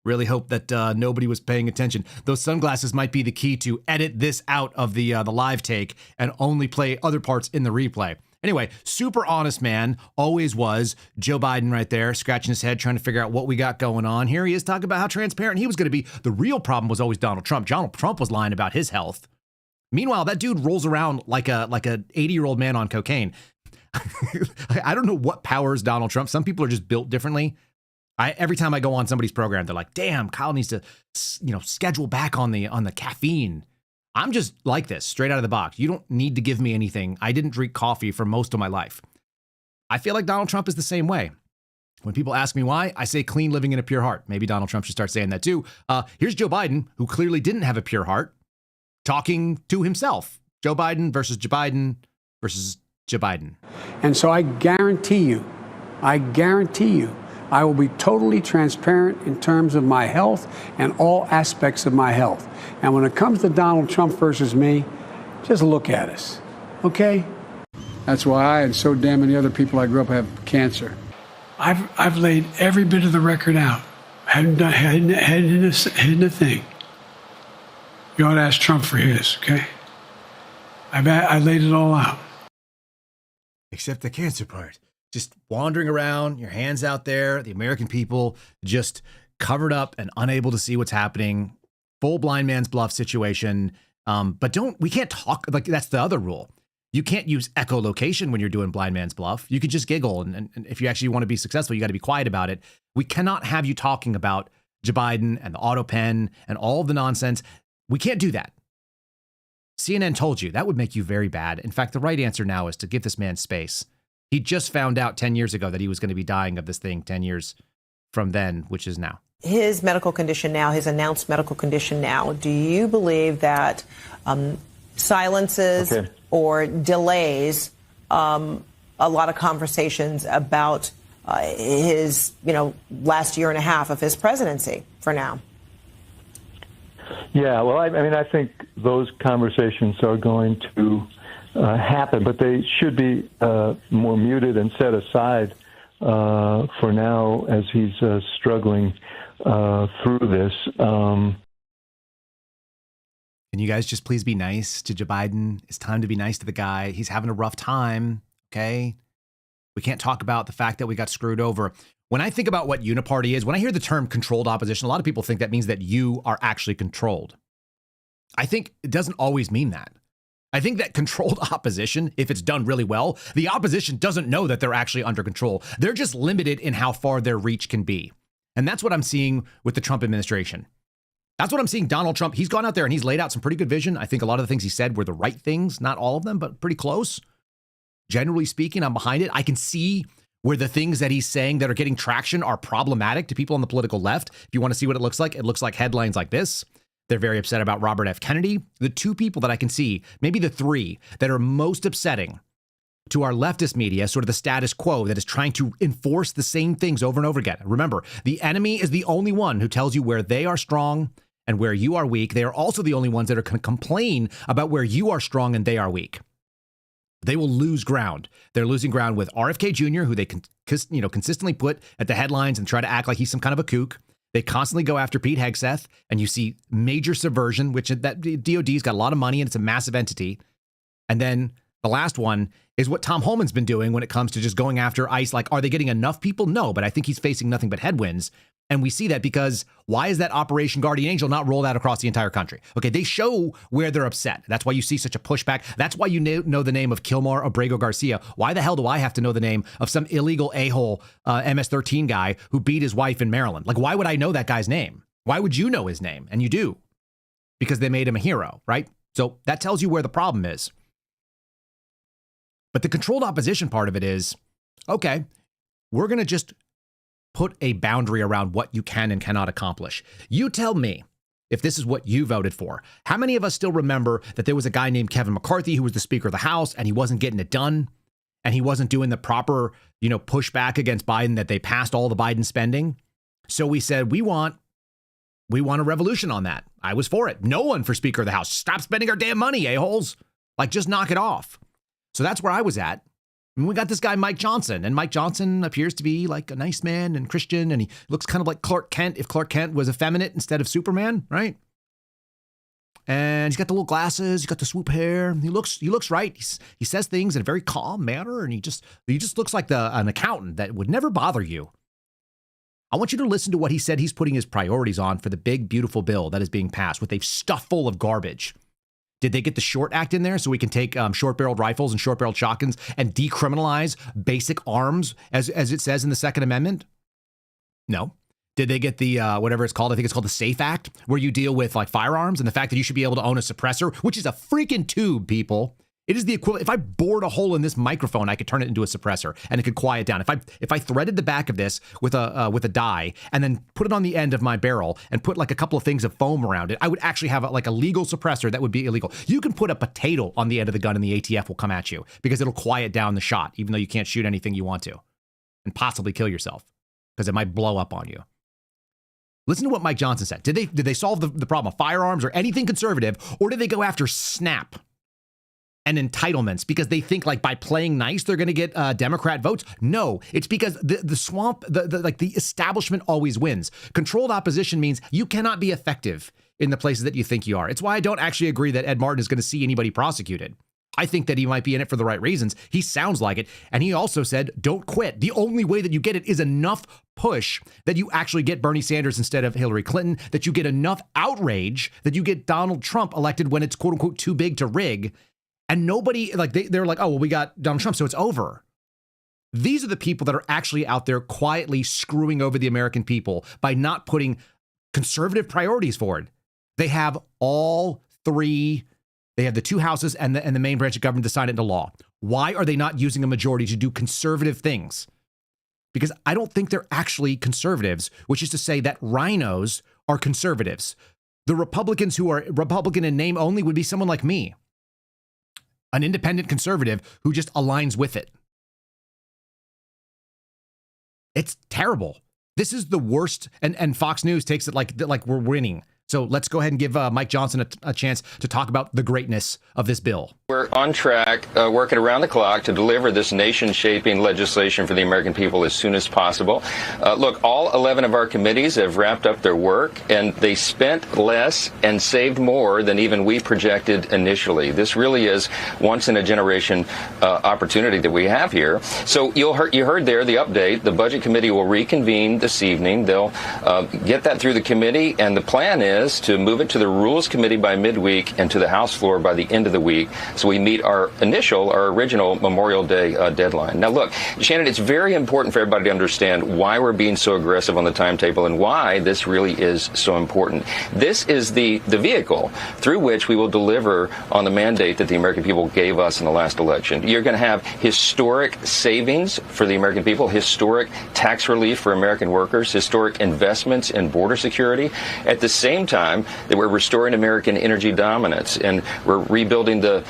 really hope that nobody was paying attention. Those sunglasses might be the key to edit this out of the live take and only play other parts in the replay. Anyway, super honest man, always was. Joe Biden right there, scratching his head, trying to figure out what we got going on. Here he is talking about how transparent he was going to be. The real problem was always Donald Trump. Donald Trump was lying about his health. Meanwhile, that dude rolls around like a 80-year-old man on cocaine. I don't know what powers Donald Trump. Some people are just built differently. Every time I go on somebody's program, they're like, damn, Kyle needs to, schedule back on the caffeine. I'm just like this, straight out of the box. You don't need to give me anything. I didn't drink coffee for most of my life. I feel like Donald Trump is the same way. When people ask me why, I say clean living in a pure heart. Maybe Donald Trump should start saying that too. Here's Joe Biden, who clearly didn't have a pure heart, talking to himself. Joe Biden versus Joe Biden versus Joe Biden. And so I guarantee you, I will be totally transparent in terms of my health and all aspects of my health. And when it comes to Donald Trump versus me, just look at us, okay? That's why I and so damn many other people I grew up have cancer. I've laid every bit of the record out. Hadn't hidden a thing. You ought to ask Trump for his, okay? I laid it all out. Except the cancer part. Just wandering around, your hands out there, the American people just covered up and unable to see what's happening. Full blind man's bluff situation. But we can't talk, that's the other rule. You can't use echolocation when you're doing blind man's bluff. You could just giggle. And if you actually want to be successful, you got to be quiet about it. We cannot have you talking about Joe Biden and the Autopen and all of the nonsense. We can't do that. CNN told you that would make you very bad. In fact, the right answer now is to give this man space. He just found out 10 years ago that he was going to be dying of this thing 10 years from then, which is now. His medical condition now, his announced medical condition now, do you believe that silences or delays a lot of conversations about his, last year and a half of his presidency for now? Yeah, well, I think those conversations are going to happen, but they should be more muted and set aside for now as he's struggling through this. Can you guys just please be nice to Joe Biden? It's time to be nice to the guy. He's having a rough time, okay? We can't talk about the fact that we got screwed over. When I think about what Uniparty is, when I hear the term controlled opposition, a lot of people think that means that you are actually controlled. I think it doesn't always mean that. I think that controlled opposition, if it's done really well, the opposition doesn't know that they're actually under control. They're just limited in how far their reach can be. And that's what I'm seeing with the Trump administration. That's what I'm seeing. Donald Trump, he's gone out there and he's laid out some pretty good vision. I think a lot of the things he said were the right things, not all of them, but pretty close. Generally speaking, I'm behind it. I can see where the things that he's saying that are getting traction are problematic to people on the political left. If you want to see what it looks like headlines like this. They're very upset about Robert F. Kennedy. The two people that I can see, maybe the three that are most upsetting to our leftist media, sort of the status quo that is trying to enforce the same things over and over again. Remember, the enemy is the only one who tells you where they are strong and where you are weak. They are also the only ones that are going to complain about where you are strong and they are weak. They will lose ground. They're losing ground with RFK Jr., who they consistently put at the headlines and try to act like he's some kind of a kook. They constantly go after Pete Hegseth, and you see major subversion, which that DOD's got a lot of money and it's a massive entity. And then the last one is what Tom Homan's been doing when it comes to just going after ICE. Like, are they getting enough people? No, but I think he's facing nothing but headwinds. And we see that because why is that Operation Guardian Angel not rolled out across the entire country? Okay, they show where they're upset. That's why you see such a pushback. That's why you know the name of Kilmar Abrego Garcia. Why the hell do I have to know the name of some illegal a-hole MS-13 guy who beat his wife in Maryland? Like, why would I know that guy's name? Why would you know his name? And you do, because they made him a hero, right? So that tells you where the problem is. But the controlled opposition part of it is, okay, we're going to just put a boundary around what you can and cannot accomplish. You tell me, if this is what you voted for, how many of us still remember that there was a guy named Kevin McCarthy who was the Speaker of the House and he wasn't getting it done and he wasn't doing the proper, pushback against Biden, that they passed all the Biden spending? So we said, we want a revolution on that. I was for it. No one for Speaker of the House. Stop spending our damn money, a-holes. Like, just knock it off. So that's where I was at. And we got this guy, Mike Johnson, and Mike Johnson appears to be like a nice man and Christian, and he looks kind of like Clark Kent if Clark Kent was effeminate instead of Superman, right? And he's got the little glasses, he's got the swoop hair. He looks right. He says things in a very calm manner, and he just looks like an accountant that would never bother you. I want you to listen to what he said he's putting his priorities on for the big, beautiful bill that is being passed with a stuff full of garbage. Did they get the SHORT Act in there so we can take short-barreled rifles and short-barreled shotguns and decriminalize basic arms, as it says in the Second Amendment? No. Did they get the, whatever it's called, I think it's called the SAFE Act, where you deal with like firearms and the fact that you should be able to own a suppressor, which is a freaking tube, people. It is the equivalent. If I bored a hole in this microphone, I could turn it into a suppressor and it could quiet down. If I threaded the back of this with a dye and then put it on the end of my barrel and put like a couple of things of foam around it, I would actually have a legal suppressor that would be illegal. You can put a potato on the end of the gun and the ATF will come at you because it'll quiet down the shot, even though you can't shoot anything you want to, and possibly kill yourself because it might blow up on you. Listen to what Mike Johnson said. Did they solve the problem of firearms or anything conservative, or did they go after SNAP and entitlements because they think like by playing nice they're going to get Democrat votes? No, it's because the swamp, the establishment always wins. Controlled opposition means you cannot be effective in the places that you think you are. It's why I don't actually agree that Ed Martin is going to see anybody prosecuted. I think that he might be in it for the right reasons. He sounds like it. And he also said, don't quit. The only way that you get it is enough push that you actually get Bernie Sanders instead of Hillary Clinton, that you get enough outrage that you get Donald Trump elected when it's quote unquote too big to rig. And nobody, like, they're like, oh, well, we got Donald Trump, so it's over. These are the people that are actually out there quietly screwing over the American people by not putting conservative priorities forward. They have all three. They have the two houses and the main branch of government to sign it into law. Why are they not using a majority to do conservative things? Because I don't think they're actually conservatives, which is to say that rhinos are conservatives. The Republicans who are Republican in name only would be someone like me, an independent conservative who just aligns with it. It's terrible. This is the worst, and Fox News takes it like we're winning. So let's go ahead and give Mike Johnson a chance to talk about the greatness of this bill. We're on track, working around the clock to deliver this nation-shaping legislation for the American people as soon as possible. Look, all 11 of our committees have wrapped up their work, and they spent less and saved more than even we projected initially. This really is once-in-a-generation opportunity that we have here. So you heard there the update. The Budget Committee will reconvene this evening. They'll get that through the committee, and the plan is to move it to the Rules Committee by midweek and to the House floor by the end of the week, so we meet our original Memorial Day deadline. Now, look, Shannon, it's very important for everybody to understand why we're being so aggressive on the timetable and why this really is so important. This is the vehicle through which we will deliver on the mandate that the American people gave us in the last election. You're going to have historic savings for the American people, historic tax relief for American workers, historic investments in border security. At the same time that we're restoring American energy dominance, and we're rebuilding the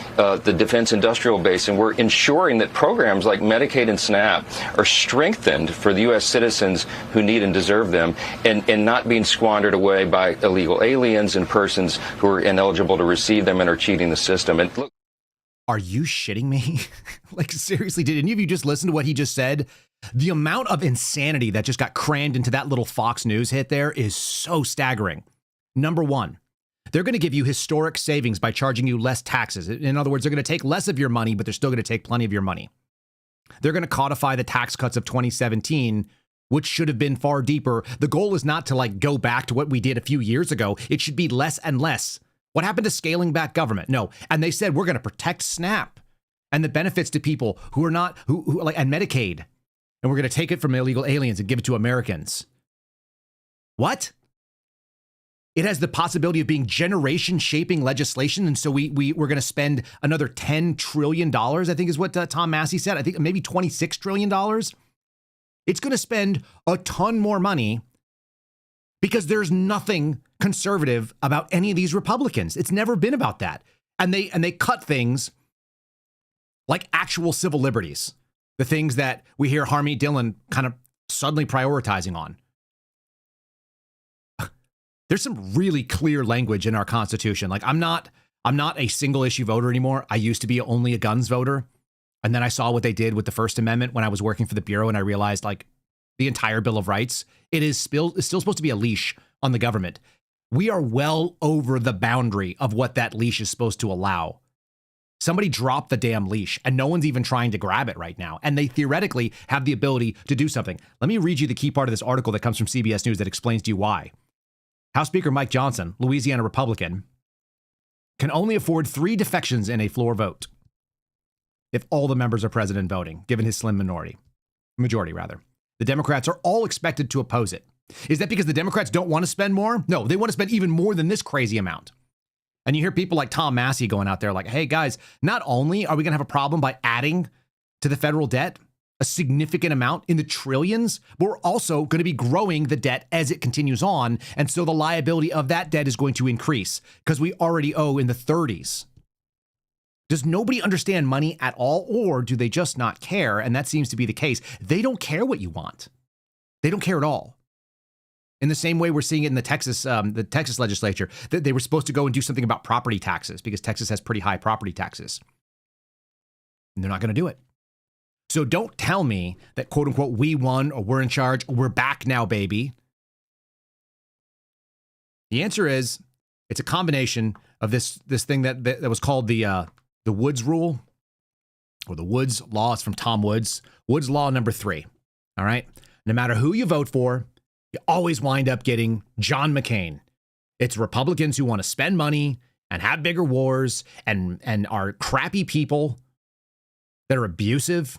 defense industrial base, and we're ensuring that programs like Medicaid and SNAP are strengthened for the U.S. citizens who need and deserve them, and not being squandered away by illegal aliens and persons who are ineligible to receive them and are cheating the system. And look, are you shitting me? Like, seriously, did any of you just listen to what he just said? The amount of insanity that just got crammed into that little Fox News hit there is so staggering. Number one, they're going to give you historic savings by charging you less taxes. In other words, they're going to take less of your money, but they're still going to take plenty of your money. They're going to codify the tax cuts of 2017, which should have been far deeper. The goal is not to like go back to what we did a few years ago. It should be less and less. What happened to scaling back government? No. And they said, we're going to protect SNAP and the benefits to people who are not, who like, and Medicaid. And we're going to take it from illegal aliens and give it to Americans. What? It has the possibility of being generation-shaping legislation, and so we're going to spend another $10 trillion, I think is what Tom Massey said. I think maybe $26 trillion. It's going to spend a ton more money because there's nothing conservative about any of these Republicans. It's never been about that. And they cut things like actual civil liberties, the things that we hear Harmeet Dillon kind of suddenly prioritizing on. There's some really clear language in our Constitution. Like, I'm not a single issue voter anymore. I used to be only a guns voter. And then I saw what they did with the First Amendment when I was working for the Bureau, and I realized, like, the entire Bill of Rights, it's still supposed to be a leash on the government. We are well over the boundary of what that leash is supposed to allow. Somebody dropped the damn leash, and no one's even trying to grab it right now. And they theoretically have the ability to do something. Let me read you the key part of this article that comes from CBS News that explains to you why. House Speaker Mike Johnson, Louisiana Republican, can only afford 3 defections in a floor vote if all the members are present and voting, given his slim majority. The Democrats are all expected to oppose it. Is that because the Democrats don't want to spend more? No, they want to spend even more than this crazy amount. And you hear people like Tom Massey going out there like, hey, guys, not only are we going to have a problem by adding to the federal debt a significant amount in the trillions, but we're also going to be growing the debt as it continues on. And so the liability of that debt is going to increase because we already owe in the 30s. Does nobody understand money at all, or do they just not care? And that seems to be the case. They don't care what you want. They don't care at all. In the same way we're seeing it in the Texas legislature, that they were supposed to go and do something about property taxes because Texas has pretty high property taxes. And they're not going to do it. So don't tell me that, quote unquote, we won or we're in charge, or we're back now, baby. The answer is it's a combination of this thing that was called the Woods Rule, or the Woods Law. It's from Tom Woods. Woods Law number 3. All right. No matter who you vote for, you always wind up getting John McCain. It's Republicans who want to spend money and have bigger wars and are crappy people that are abusive,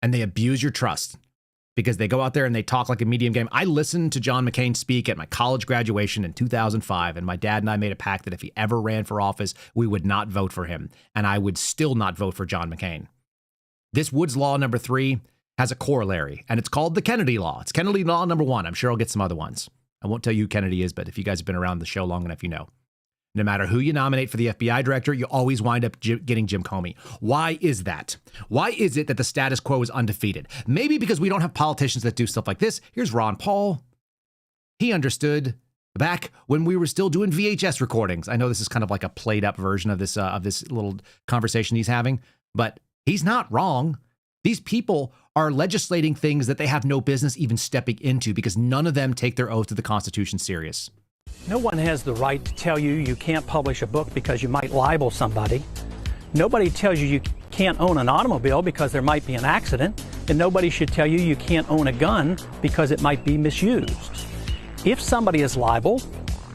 and they abuse your trust because they go out there and they talk like a medium game. I listened to John McCain speak at my college graduation in 2005, and my dad and I made a pact that if he ever ran for office, we would not vote for him, and I would still not vote for John McCain. This Woods Law number 3 has a corollary, and it's called the Kennedy Law. It's Kennedy Law number 1. I'm sure I'll get some other ones. I won't tell you who Kennedy is, but if you guys have been around the show long enough, you know. No matter who you nominate for the FBI director, you always wind up getting Jim Comey. Why is that? Why is it that the status quo is undefeated? Maybe because we don't have politicians that do stuff like this. Here's Ron Paul. He understood back when we were still doing VHS recordings. I know this is kind of like a played up version of this little conversation he's having, but he's not wrong. These people are legislating things that they have no business even stepping into because none of them take their oath to the Constitution serious. No one has the right to tell you you can't publish a book because you might libel somebody. Nobody tells you you can't own an automobile because there might be an accident. And nobody should tell you you can't own a gun because it might be misused. If somebody is libeled,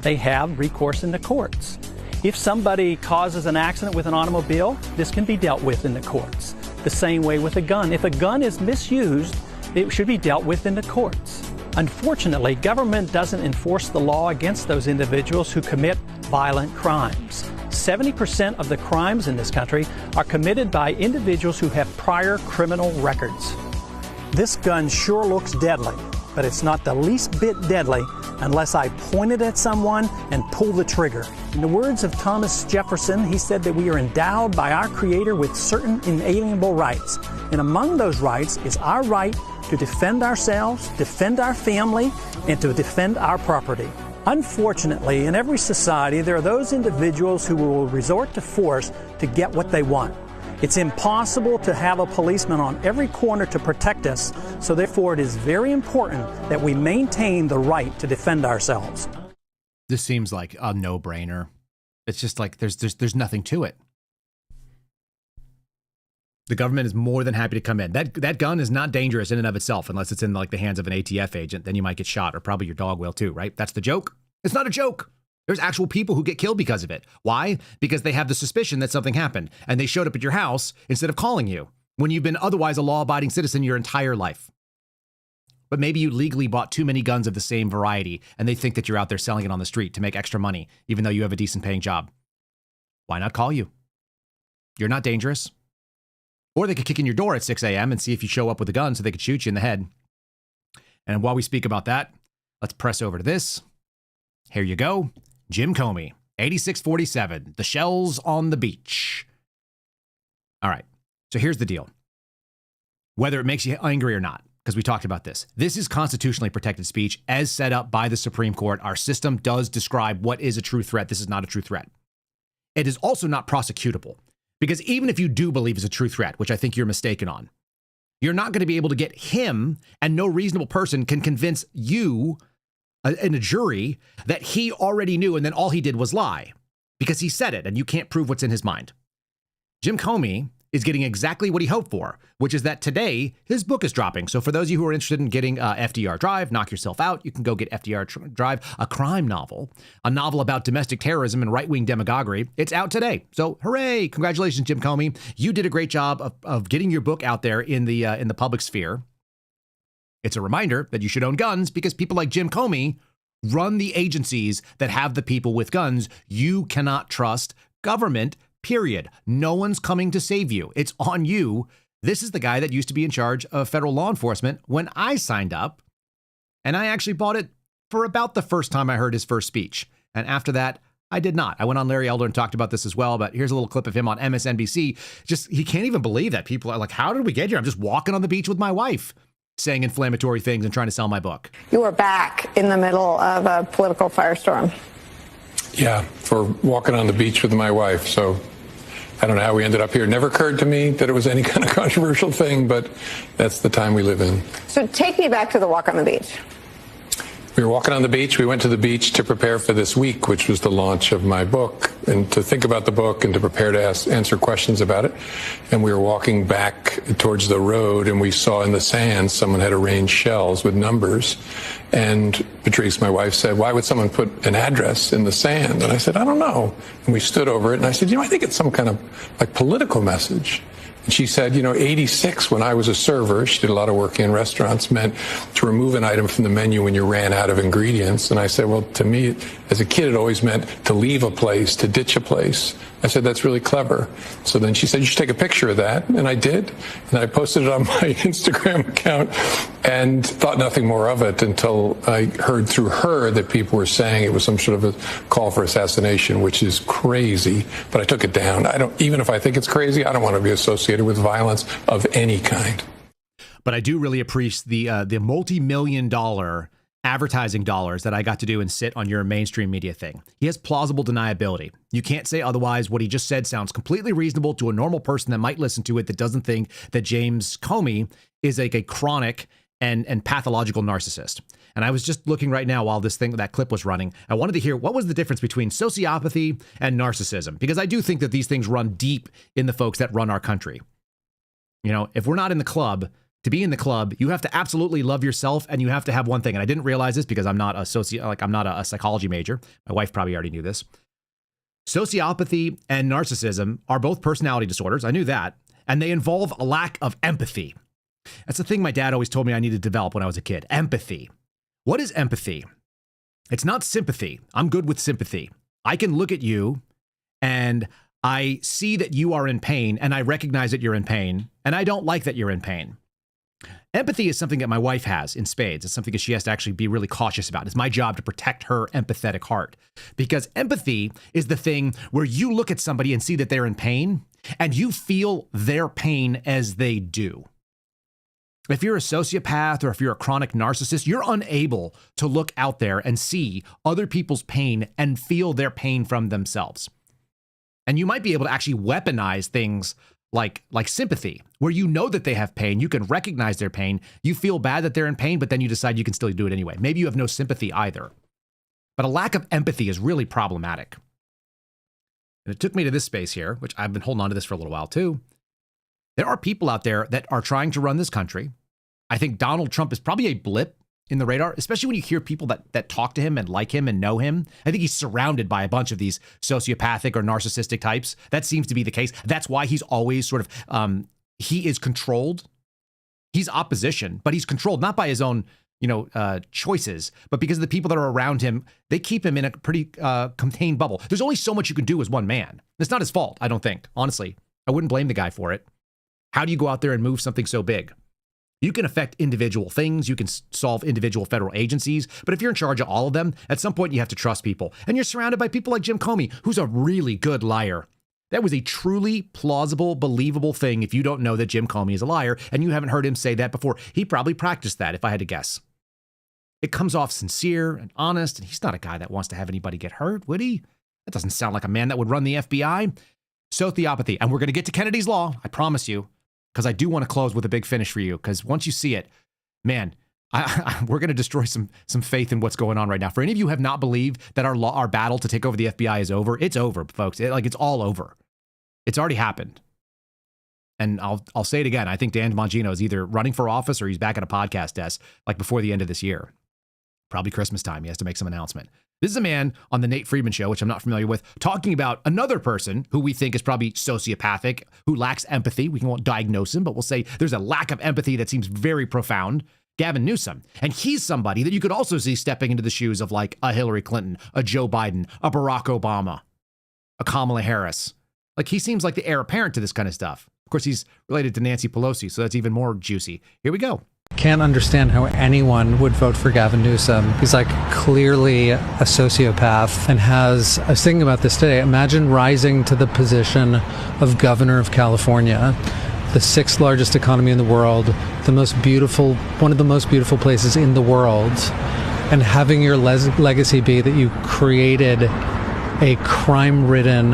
they have recourse in the courts. If somebody causes an accident with an automobile, this can be dealt with in the courts. The same way with a gun. If a gun is misused, it should be dealt with in the courts. Unfortunately, government doesn't enforce the law against those individuals who commit violent crimes. 70% of the crimes in this country are committed by individuals who have prior criminal records. This gun sure looks deadly, but it's not the least bit deadly unless I point it at someone and pull the trigger. In the words of Thomas Jefferson, he said that we are endowed by our Creator with certain inalienable rights. And among those rights is our right to defend ourselves, defend our family, and to defend our property. Unfortunately, in every society, there are those individuals who will resort to force to get what they want. It's impossible to have a policeman on every corner to protect us, so therefore it is very important that we maintain the right to defend ourselves. This seems like a no-brainer. It's just like there's nothing to it. The government is more than happy to come in. That gun is not dangerous in and of itself unless it's in like the hands of an ATF agent. Then you might get shot, or probably your dog will too, right? That's the joke. It's not a joke. There's actual people who get killed because of it. Why? Because they have the suspicion that something happened and they showed up at your house instead of calling you when you've been otherwise a law-abiding citizen your entire life. But maybe you legally bought too many guns of the same variety and they think that you're out there selling it on the street to make extra money, even though you have a decent paying job. Why not call you? You're not dangerous. Or they could kick in your door at 6 a.m. and see if you show up with a gun so they could shoot you in the head. And while we speak about that, let's press over to this. Here you go. Jim Comey, 8647, the shells on the beach. All right. So here's the deal. Whether it makes you angry or not, because we talked about this. This is constitutionally protected speech as set up by the Supreme Court. Our system does describe what is a true threat. This is not a true threat. It is also not prosecutable. Because even if you do believe it's a true threat, which I think you're mistaken on, you're not going to be able to get him, and no reasonable person can convince you in a jury that he already knew and then all he did was lie. Because he said it and you can't prove what's in his mind. Jim Comey is getting exactly what he hoped for, which is that today his book is dropping. So for those of you who are interested in getting FDR Drive, knock yourself out. You can go get FDR Drive, a crime novel, a novel about domestic terrorism and right-wing demagoguery. It's out today. So hooray. Congratulations, Jim Comey. You did a great job of getting your book out there in the public sphere. It's a reminder that you should own guns because people like Jim Comey run the agencies that have the people with guns. You cannot trust government. Period. No one's coming to save you. It's on you. This is the guy that used to be in charge of federal law enforcement when I signed up. And I actually bought it for about the first time I heard his first speech. And after that, I did not. I went on Larry Elder and talked about this as well. But here's a little clip of him on MSNBC. Just, he can't even believe that. People are like, how did we get here? I'm just walking on the beach with my wife, saying inflammatory things and trying to sell my book. You were back in the middle of a political firestorm. Yeah, for walking on the beach with my wife. So I don't know how we ended up here. It never occurred to me that it was any kind of controversial thing, but that's the time we live in. So take me back to the walk on the beach. We were walking on the beach. We went to the beach to prepare for this week, which was the launch of my book, and to think about the book and to prepare to answer questions about it. And we were walking back towards the road, and we saw in the sand someone had arranged shells with numbers. And Patrice, my wife, said, "Why would someone put an address in the sand?" And I said, "I don't know." And we stood over it, and I said, "I think it's some kind of like political message." And she said, 86, when I was a server, she did a lot of work in restaurants, meant to remove an item from the menu when you ran out of ingredients. And I said, well, to me, as a kid, it always meant to leave a place, to ditch a place. I said, that's really clever. So then she said, you should take a picture of that. And I did. And I posted it on my Instagram account and thought nothing more of it until I heard through her that people were saying it was some sort of a call for assassination, which is crazy. But I took it down. Even if I think it's crazy, I don't want to be associated with violence of any kind. But I do really appreciate the multi-million-dollar advertising dollars that I got to do and sit on your mainstream media thing. He has plausible deniability. You can't say otherwise. What he just said sounds completely reasonable to a normal person that might listen to it that doesn't think that James Comey is like a chronic and pathological narcissist. And I was just looking right now while that clip was running. I wanted to hear what was the difference between sociopathy and narcissism, because I do think that these things run deep in the folks that run our country. If we're not in the club, to be in the club, you have to absolutely love yourself, and you have to have one thing. And I didn't realize this because I'm not a psychology major. My wife probably already knew this. Sociopathy and narcissism are both personality disorders. I knew that. And they involve a lack of empathy. That's the thing my dad always told me I needed to develop when I was a kid. Empathy. What is empathy? It's not sympathy. I'm good with sympathy. I can look at you and I see that you are in pain, and I recognize that you're in pain, and I don't like that you're in pain. Empathy is something that my wife has in spades. It's something that she has to actually be really cautious about. It's my job to protect her empathetic heart, because empathy is the thing where you look at somebody and see that they're in pain and you feel their pain as they do. If you're a sociopath or if you're a chronic narcissist, you're unable to look out there and see other people's pain and feel their pain from themselves. And you might be able to actually weaponize things like sympathy, where you know that they have pain, you can recognize their pain, you feel bad that they're in pain, but then you decide you can still do it anyway. Maybe you have no sympathy either. But a lack of empathy is really problematic. And it took me to this space here, which I've been holding on to this for a little while too. There are people out there that are trying to run this country. I think Donald Trump is probably a blip in the radar, especially when you hear people that talk to him and like him and know him. I think he's surrounded by a bunch of these sociopathic or narcissistic types. That seems to be the case. That's why he's always sort of, he is controlled. He's opposition, but he's controlled not by his own, choices, but because of the people that are around him. They keep him in a pretty contained bubble. There's only so much you can do as one man. It's not his fault, I don't think. Honestly, I wouldn't blame the guy for it. How do you go out there and move something so big? You can affect individual things. You can solve individual federal agencies. But if you're in charge of all of them, at some point you have to trust people. And you're surrounded by people like Jim Comey, who's a really good liar. That was a truly plausible, believable thing if you don't know that Jim Comey is a liar and you haven't heard him say that before. He probably practiced that, if I had to guess. It comes off sincere and honest, and he's not a guy that wants to have anybody get hurt, would he? That doesn't sound like a man that would run the FBI. Sociopathy. And we're going to get to Kennedy's Law, I promise you. Because I do want to close with a big finish for you. Because once you see it, man, we're going to destroy some faith in what's going on right now. For any of you who have not believed that our battle to take over the FBI is over, it's over, folks. It's all over. It's already happened. And I'll say it again. I think Dan Bongino is either running for office or he's back at a podcast desk like before the end of this year. Probably Christmas time. He has to make some announcement. This is a man on the Nate Friedman show, which I'm not familiar with, talking about another person who we think is probably sociopathic, who lacks empathy. We won't diagnose him, but we'll say there's a lack of empathy that seems very profound. Gavin Newsom. And he's somebody that you could also see stepping into the shoes of like a Hillary Clinton, a Joe Biden, a Barack Obama, a Kamala Harris. Like he seems like the heir apparent to this kind of stuff. Of course, he's related to Nancy Pelosi, so that's even more juicy. Here we go. Can't understand how anyone would vote for Gavin Newsom. He's like clearly a sociopath and I was thinking about this today. Imagine rising to the position of governor of California, the 6th largest economy in the world, one of the most beautiful places in the world, and having your legacy be that you created a crime-ridden,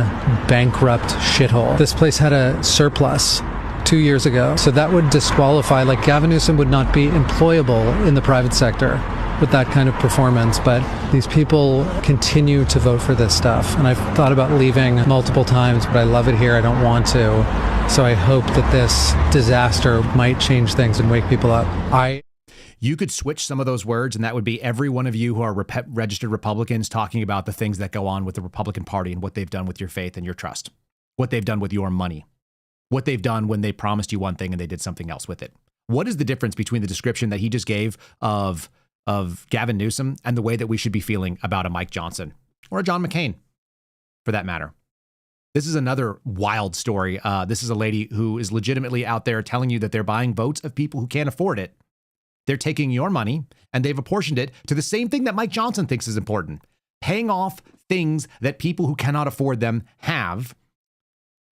bankrupt shithole. This place had a surplus 2 years ago. So that would disqualify, like Gavin Newsom would not be employable in the private sector. with that kind of performance, but these people continue to vote for this stuff. And I've thought about leaving multiple times, but I love it here. I don't want to. So I hope that this disaster might change things and wake people up. You could switch some of those words, and that would be every one of you who are registered Republicans talking about the things that go on with the Republican Party and what they've done with your faith and your trust, what they've done with your money, what they've done when they promised you one thing and they did something else with it. What is the difference between the description that he just gave of Gavin Newsom and the way that we should be feeling about a Mike Johnson or a John McCain, for that matter? This is another wild story. This is a lady who is legitimately out there telling you that they're buying votes of people who can't afford it. They're taking your money and they've apportioned it to the same thing that Mike Johnson thinks is important, paying off things that people who cannot afford them have.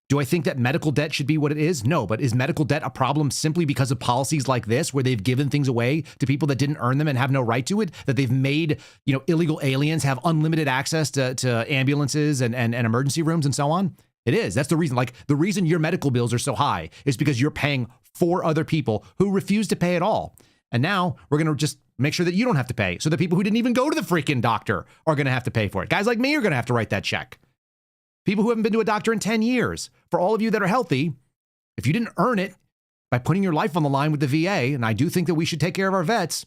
Do I think that medical debt should be what it is? No, but is medical debt a problem simply because of policies like this, where they've given things away to people that didn't earn them and have no right to it, that they've made, illegal aliens have unlimited access to ambulances and emergency rooms and so on? It is. That's the reason. Like, the reason your medical bills are so high is because you're paying for other people who refuse to pay at all. And now we're going to just make sure that you don't have to pay. So the people who didn't even go to the freaking doctor are going to have to pay for it. Guys like me are going to have to write that check. People who haven't been to a doctor in 10 years. For all of you that are healthy, if you didn't earn it by putting your life on the line with the VA, and I do think that we should take care of our vets,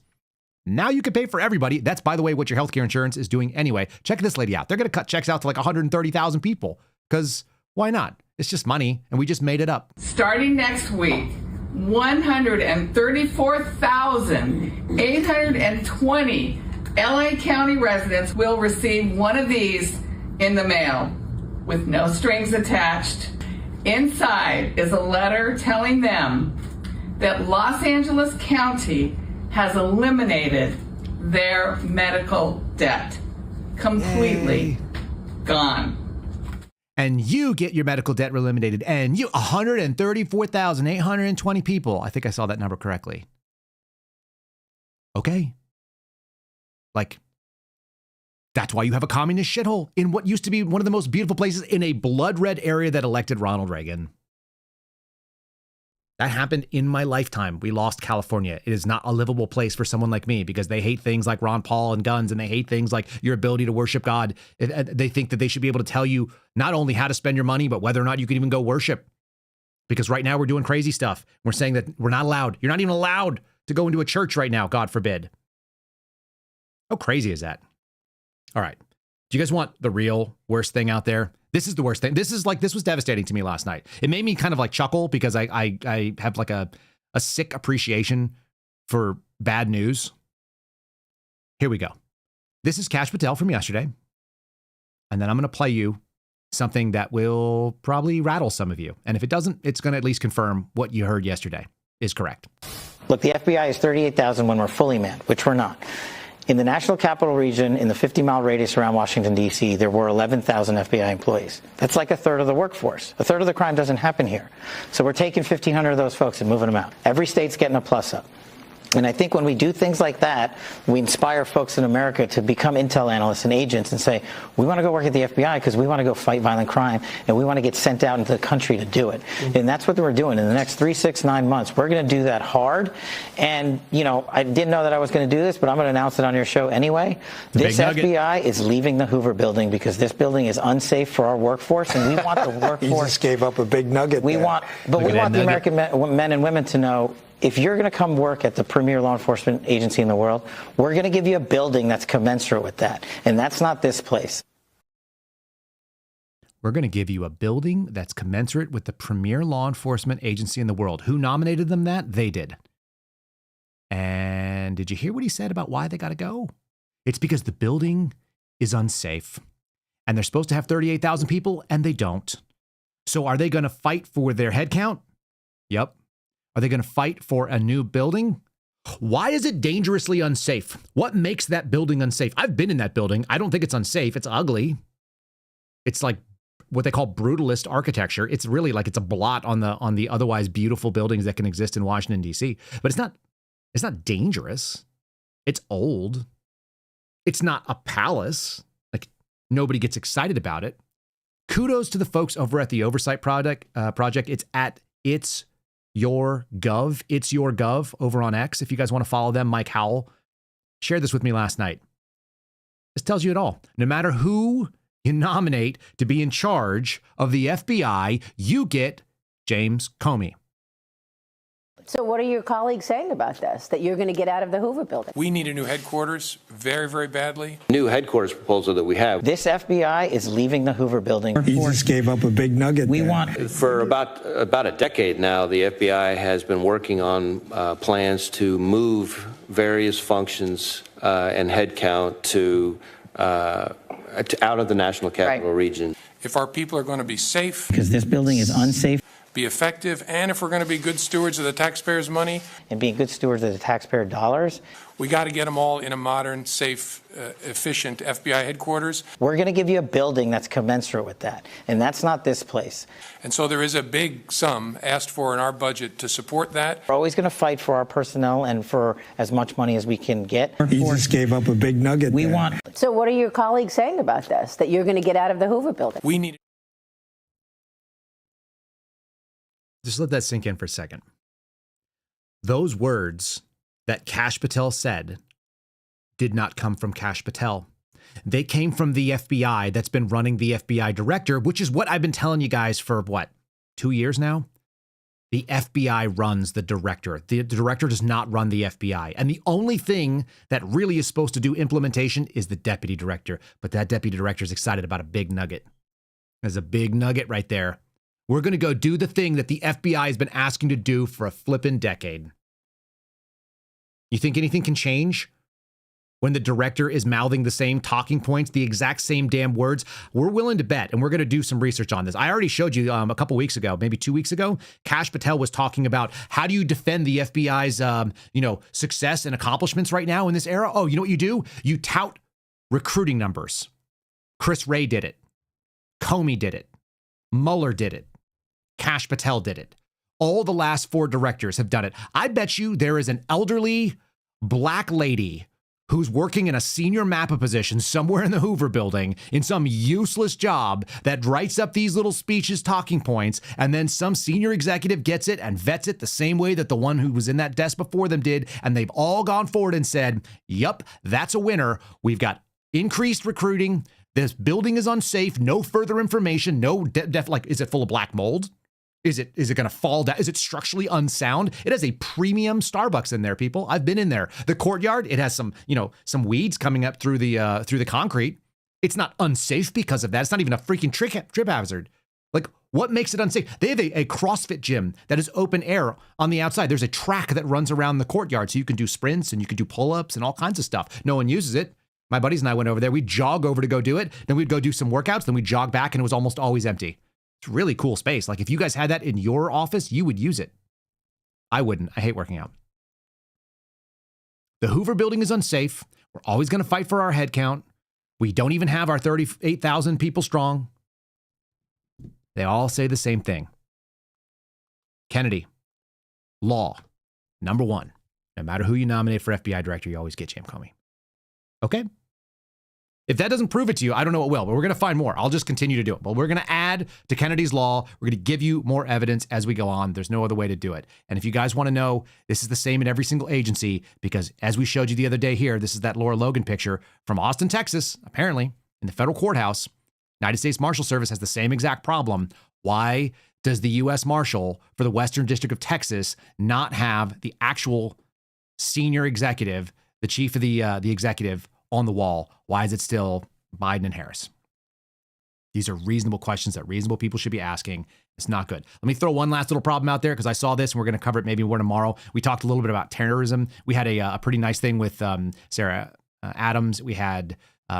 now you can pay for everybody. That's, by the way, what your healthcare insurance is doing anyway. Check this lady out. They're going to cut checks out to like 130,000 people because why not? It's just money, and we just made it up. Starting next week, 134,820 LA County residents will receive one of these in the mail with no strings attached. Inside is a letter telling them that Los Angeles County has eliminated their medical debt. Completely gone. And you get your medical debt eliminated, and 134,820 people. I think I saw that number correctly. Okay. Like, that's why you have a communist shithole in what used to be one of the most beautiful places in a blood red area that elected Ronald Reagan. That happened in my lifetime. We lost California. It is not a livable place for someone like me because they hate things like Ron Paul and guns, and they hate things like your ability to worship God. They think that they should be able to tell you not only how to spend your money, but whether or not you can even go worship. Because right now we're doing crazy stuff. We're saying that we're not allowed. You're not even allowed to go into a church right now, God forbid. How crazy is that? All right. Do you guys want the real worst thing out there? This is the worst thing. This was devastating to me last night. It made me kind of like chuckle because I have like a sick appreciation for bad news. Here we go. This is Kash Patel from yesterday. And then I'm going to play you something that will probably rattle some of you. And if it doesn't, it's going to at least confirm what you heard yesterday is correct. Look, the FBI is 38,000 when we're fully manned, which we're not. In the National Capital Region, in the 50-mile radius around Washington, D.C., there were 11,000 FBI employees. That's like a third of the workforce. A third of the crime doesn't happen here. So we're taking 1,500 of those folks and moving them out. Every state's getting a plus up. And I think when we do things like that, we inspire folks in America to become intel analysts and agents and say, we want to go work at the FBI because we want to go fight violent crime and we want to get sent out into the country to do it. Mm-hmm. And that's what we're doing in the next 3, 6, 9 months. We're going to do that hard. And, I didn't know that I was going to do this, but I'm going to announce it on your show anyway. This FBI is leaving the Hoover building because this building is unsafe for our workforce, and we want the workforce. You just gave up a big nugget. We want the American men and women to know, if you're going to come work at the premier law enforcement agency in the world, we're going to give you a building that's commensurate with that. And that's not this place. We're going to give you a building that's commensurate with the premier law enforcement agency in the world. Who nominated them that? They did. And did you hear what he said about why they got to go? It's because the building is unsafe. And they're supposed to have 38,000 people, and they don't. So are they going to fight for their head count? Yep. Are they going to fight for a new building? Why is it dangerously unsafe? What makes that building unsafe? I've been in that building. I don't think it's unsafe. It's ugly. It's like what they call brutalist architecture. It's really like it's a blot on the otherwise beautiful buildings that can exist in Washington, D.C. But it's not dangerous. It's old. It's not a palace. Like, nobody gets excited about it. Kudos to the folks over at the Oversight Project. It's at It's Your Gov over on X. If you guys want to follow them, Mike Howell shared this with me last night. This tells you it all. No matter who you nominate to be in charge of the FBI, you get James Comey. So what are your colleagues saying about this, that you're going to get out of the Hoover building? We need a new headquarters very, very badly. New headquarters proposal that we have. This FBI is leaving the Hoover building. He just gave up a big nugget. For about a decade now, the FBI has been working on plans to move various functions and headcount to out of the National Capital Region. If our people are going to be safe, Because this building is unsafe. be effective, and if we're going to be good stewards of the taxpayers' money, And being good stewards of the taxpayer dollars. we got to get them all in a modern, safe, efficient FBI headquarters. We're going to give you a building that's commensurate with that. And that's not this place. And so there is a big sum asked for in our budget to support that. We're always going to fight for our personnel and for as much money as we can get. He just gave up a big nugget. So what are your colleagues saying about this, that you're going to get out of the Hoover building? We need. Just let that sink in for a second. Those words that Kash Patel said did not come from Kash Patel. They came from the FBI that's been running the FBI director, which is what I've been telling you guys for 2 years now? The FBI runs the director. The director does not run the FBI. And the only thing that really is supposed to do implementation is the deputy director. But that deputy director is excited about a big nugget. There's a big nugget right there. We're going to go do the thing that the FBI has been asking to do for a flippin' decade. You think anything can change when the director is mouthing the same talking points, the exact same damn words? We're willing to bet, and we're going to do some research on this. I already showed you a couple weeks ago, maybe 2 weeks ago, Kash Patel was talking about how do you defend the FBI's success and accomplishments right now in this era? Oh, you know what you do? You tout recruiting numbers. Chris Wray did it. Comey did it. Mueller did it. Kash Patel did it. All the last 4 directors have done it. I bet you there is an elderly black lady who's working in a senior MAPA position somewhere in the Hoover building in some useless job that writes up these little speeches, talking points, and then some senior executive gets it and vets it the same way that the one who was in that desk before them did, and they've all gone forward and said, yup, that's a winner. We've got increased recruiting. This building is unsafe. No further information. No is it full of black mold? Is it going to fall down? Is it structurally unsound? It has a premium Starbucks in there, people. I've been in there. The courtyard, it has some weeds coming up through the concrete. It's not unsafe because of that. It's not even a freaking trip hazard. Like, what makes it unsafe? They have a CrossFit gym that is open air on the outside. There's a track that runs around the courtyard, so you can do sprints and you can do pull-ups and all kinds of stuff. No one uses it. My buddies and I went over there. We'd jog over to go do it. Then we'd go do some workouts. Then we'd jog back, and it was almost always empty. It's a really cool space. Like, if you guys had that in your office, you would use it. I wouldn't. I hate working out. The Hoover building is unsafe. We're always going to fight for our head count. We don't even have our 38,000 people strong. They all say the same thing. Kennedy, law, number 1. No matter who you nominate for FBI director, you always get James Comey. Okay? If that doesn't prove it to you, I don't know what will, but we're going to find more. I'll just continue to do it. But we're going to add to Kennedy's law. We're going to give you more evidence as we go on. There's no other way to do it. And if you guys want to know, this is the same in every single agency, because as we showed you the other day here, this is that Laura Logan picture from Austin, Texas, apparently, in the federal courthouse. United States Marshal Service has the same exact problem. Why does the U.S. Marshal for the Western District of Texas not have the actual senior executive, the chief of the executive, on the wall? Why is it still Biden and Harris? These are reasonable questions that reasonable people should be asking. It's not good. Let me throw one last little problem out there, because I saw this and we're going to cover it maybe more tomorrow. We talked a little bit about terrorism. We had a pretty nice thing with Sarah Adams. We had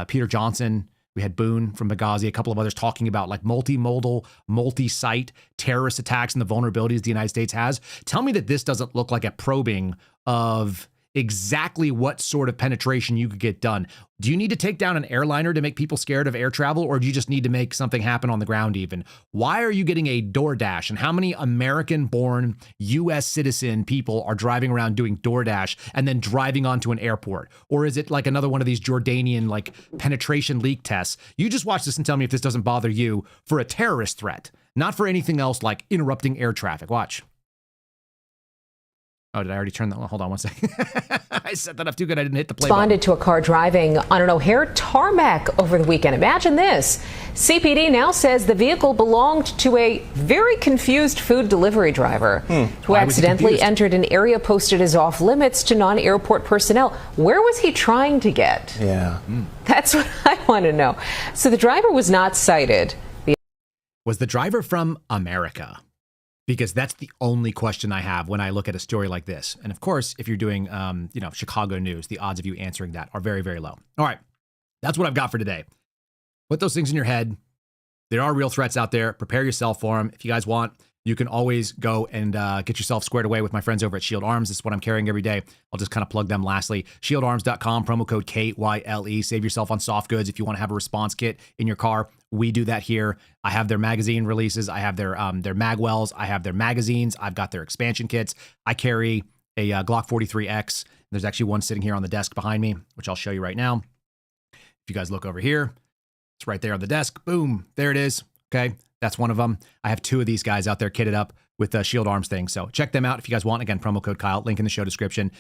Peter Johnson. We had Boone from Benghazi, a couple of others talking about like multimodal, multi-site terrorist attacks and the vulnerabilities the United States has. Tell me that this doesn't look like a probing of exactly what sort of penetration you could get done. Do you need to take down an airliner to make people scared of air travel, or do you just need to make something happen on the ground even? Why are you getting a DoorDash? And how many American-born U.S. citizen people are driving around doing DoorDash and then driving onto an airport? Or is it like another one of these Jordanian like penetration leak tests? You just watch this and tell me if this doesn't bother you for a terrorist threat, not for anything else like interrupting air traffic. Watch. Oh, did I already turn that? Hold on one second. I set that up too good. I didn't hit the play Responded to a car driving on an O'Hare tarmac over the weekend. Imagine this. CPD now says the vehicle belonged to a very confused food delivery driver who accidentally entered an area posted as off limits to non-airport personnel. Where was he trying to get? Yeah. That's what I want to know. So the driver was not cited. Was the driver from America? Because that's the only question I have when I look at a story like this. And of course, if you're doing, Chicago news, the odds of you answering that are very, very low. All right. That's what I've got for today. Put those things in your head. There are real threats out there. Prepare yourself for them. If you guys want, you can always go and get yourself squared away with my friends over at Shield Arms. This is what I'm carrying every day. I'll just kind of plug them lastly. ShieldArms.com, promo code KYLE. Save yourself on soft goods if you want to have a response kit in your car. We do that here. I have their magazine releases. I have their magwells. I have their magazines. I've got their expansion kits. I carry a Glock 43X. There's actually one sitting here on the desk behind me, which I'll show you right now. If you guys look over here, it's right there on the desk. Boom. There it is. Okay. That's one of them. I have two of these guys out there kitted up with the Shield Arms thing. So check them out if you guys want. Again, promo code Kyle, link in the show description.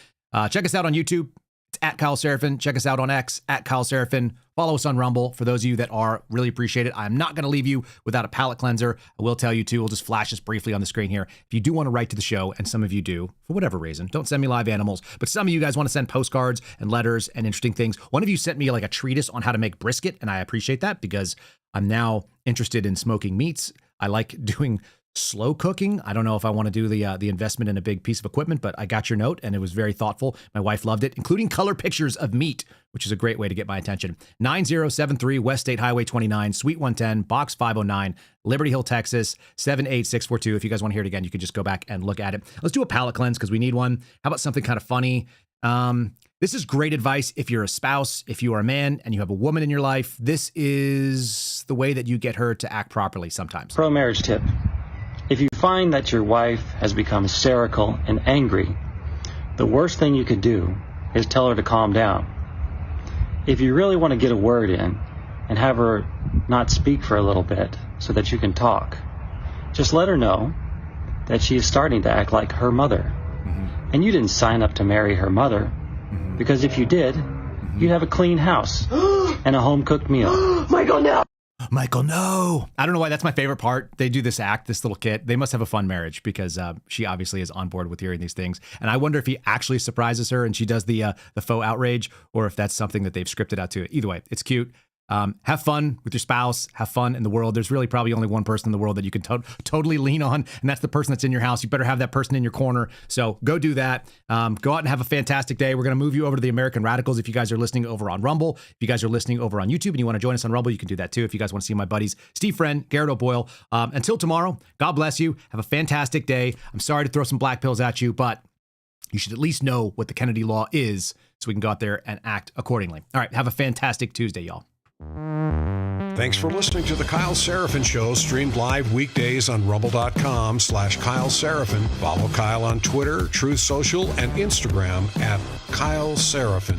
Check us out on YouTube. It's at Kyle Seraphin. Check us out on X, at Kyle Seraphin. Follow us on Rumble. For those of you that are, really appreciate it. I'm not going to leave you without a palate cleanser. I will tell you too. We'll just flash this briefly on the screen here. If you do want to write to the show, and some of you do, for whatever reason, don't send me live animals, but some of you guys want to send postcards and letters and interesting things. One of you sent me like a treatise on how to make brisket, and I appreciate that because I'm now interested in smoking meats. I like doing slow cooking. I don't know if I want to do the investment in a big piece of equipment, but I got your note and it was very thoughtful. My wife loved it, including color pictures of meat, which is a great way to get my attention. 9073 West State Highway 29, Suite 110, Box 509, Liberty Hill, Texas, 78642. If you guys want to hear it again, you can just go back and look at it. Let's do a palate cleanse because we need one. How about something kind of funny? This is great advice if you're a spouse, if you are a man and you have a woman in your life. This is the way that you get her to act properly sometimes. Pro-marriage tip. If you find that your wife has become hysterical and angry, the worst thing you could do is tell her to calm down. If you really want to get a word in and have her not speak for a little bit so that you can talk, just let her know that she is starting to act like her mother. And you didn't sign up to marry her mother, because if you did, you'd have a clean house and a home-cooked meal. Michael, no! Michael, no. I don't know why that's my favorite part. They do this act, this little kit. They must have a fun marriage because she obviously is on board with hearing these things. And I wonder if he actually surprises her and she does the faux outrage, or if that's something that they've scripted out to it. Either way, it's cute. Have fun with your spouse. Have fun in the world. There's really probably only one person in the world that you can totally lean on, and that's the person that's in your house. You better have that person in your corner. So go do that. Go out and have a fantastic day. We're going to move you over to the American Radicals. If you guys are listening over on Rumble, if you guys are listening over on YouTube and you want to join us on Rumble, you can do that too. If you guys want to see my buddies, Steve Friend, Garrett O'Boyle. Until tomorrow, God bless you. Have a fantastic day. I'm sorry to throw some black pills at you, but you should at least know what the Kennedy law is so we can go out there and act accordingly. All right. Have a fantastic Tuesday, y'all. Thanks for listening to The Kyle Seraphin Show, streamed live weekdays on rumble.com/Kyle Seraphin. Follow Kyle on Twitter, Truth Social, and Instagram at Kyle Seraphin.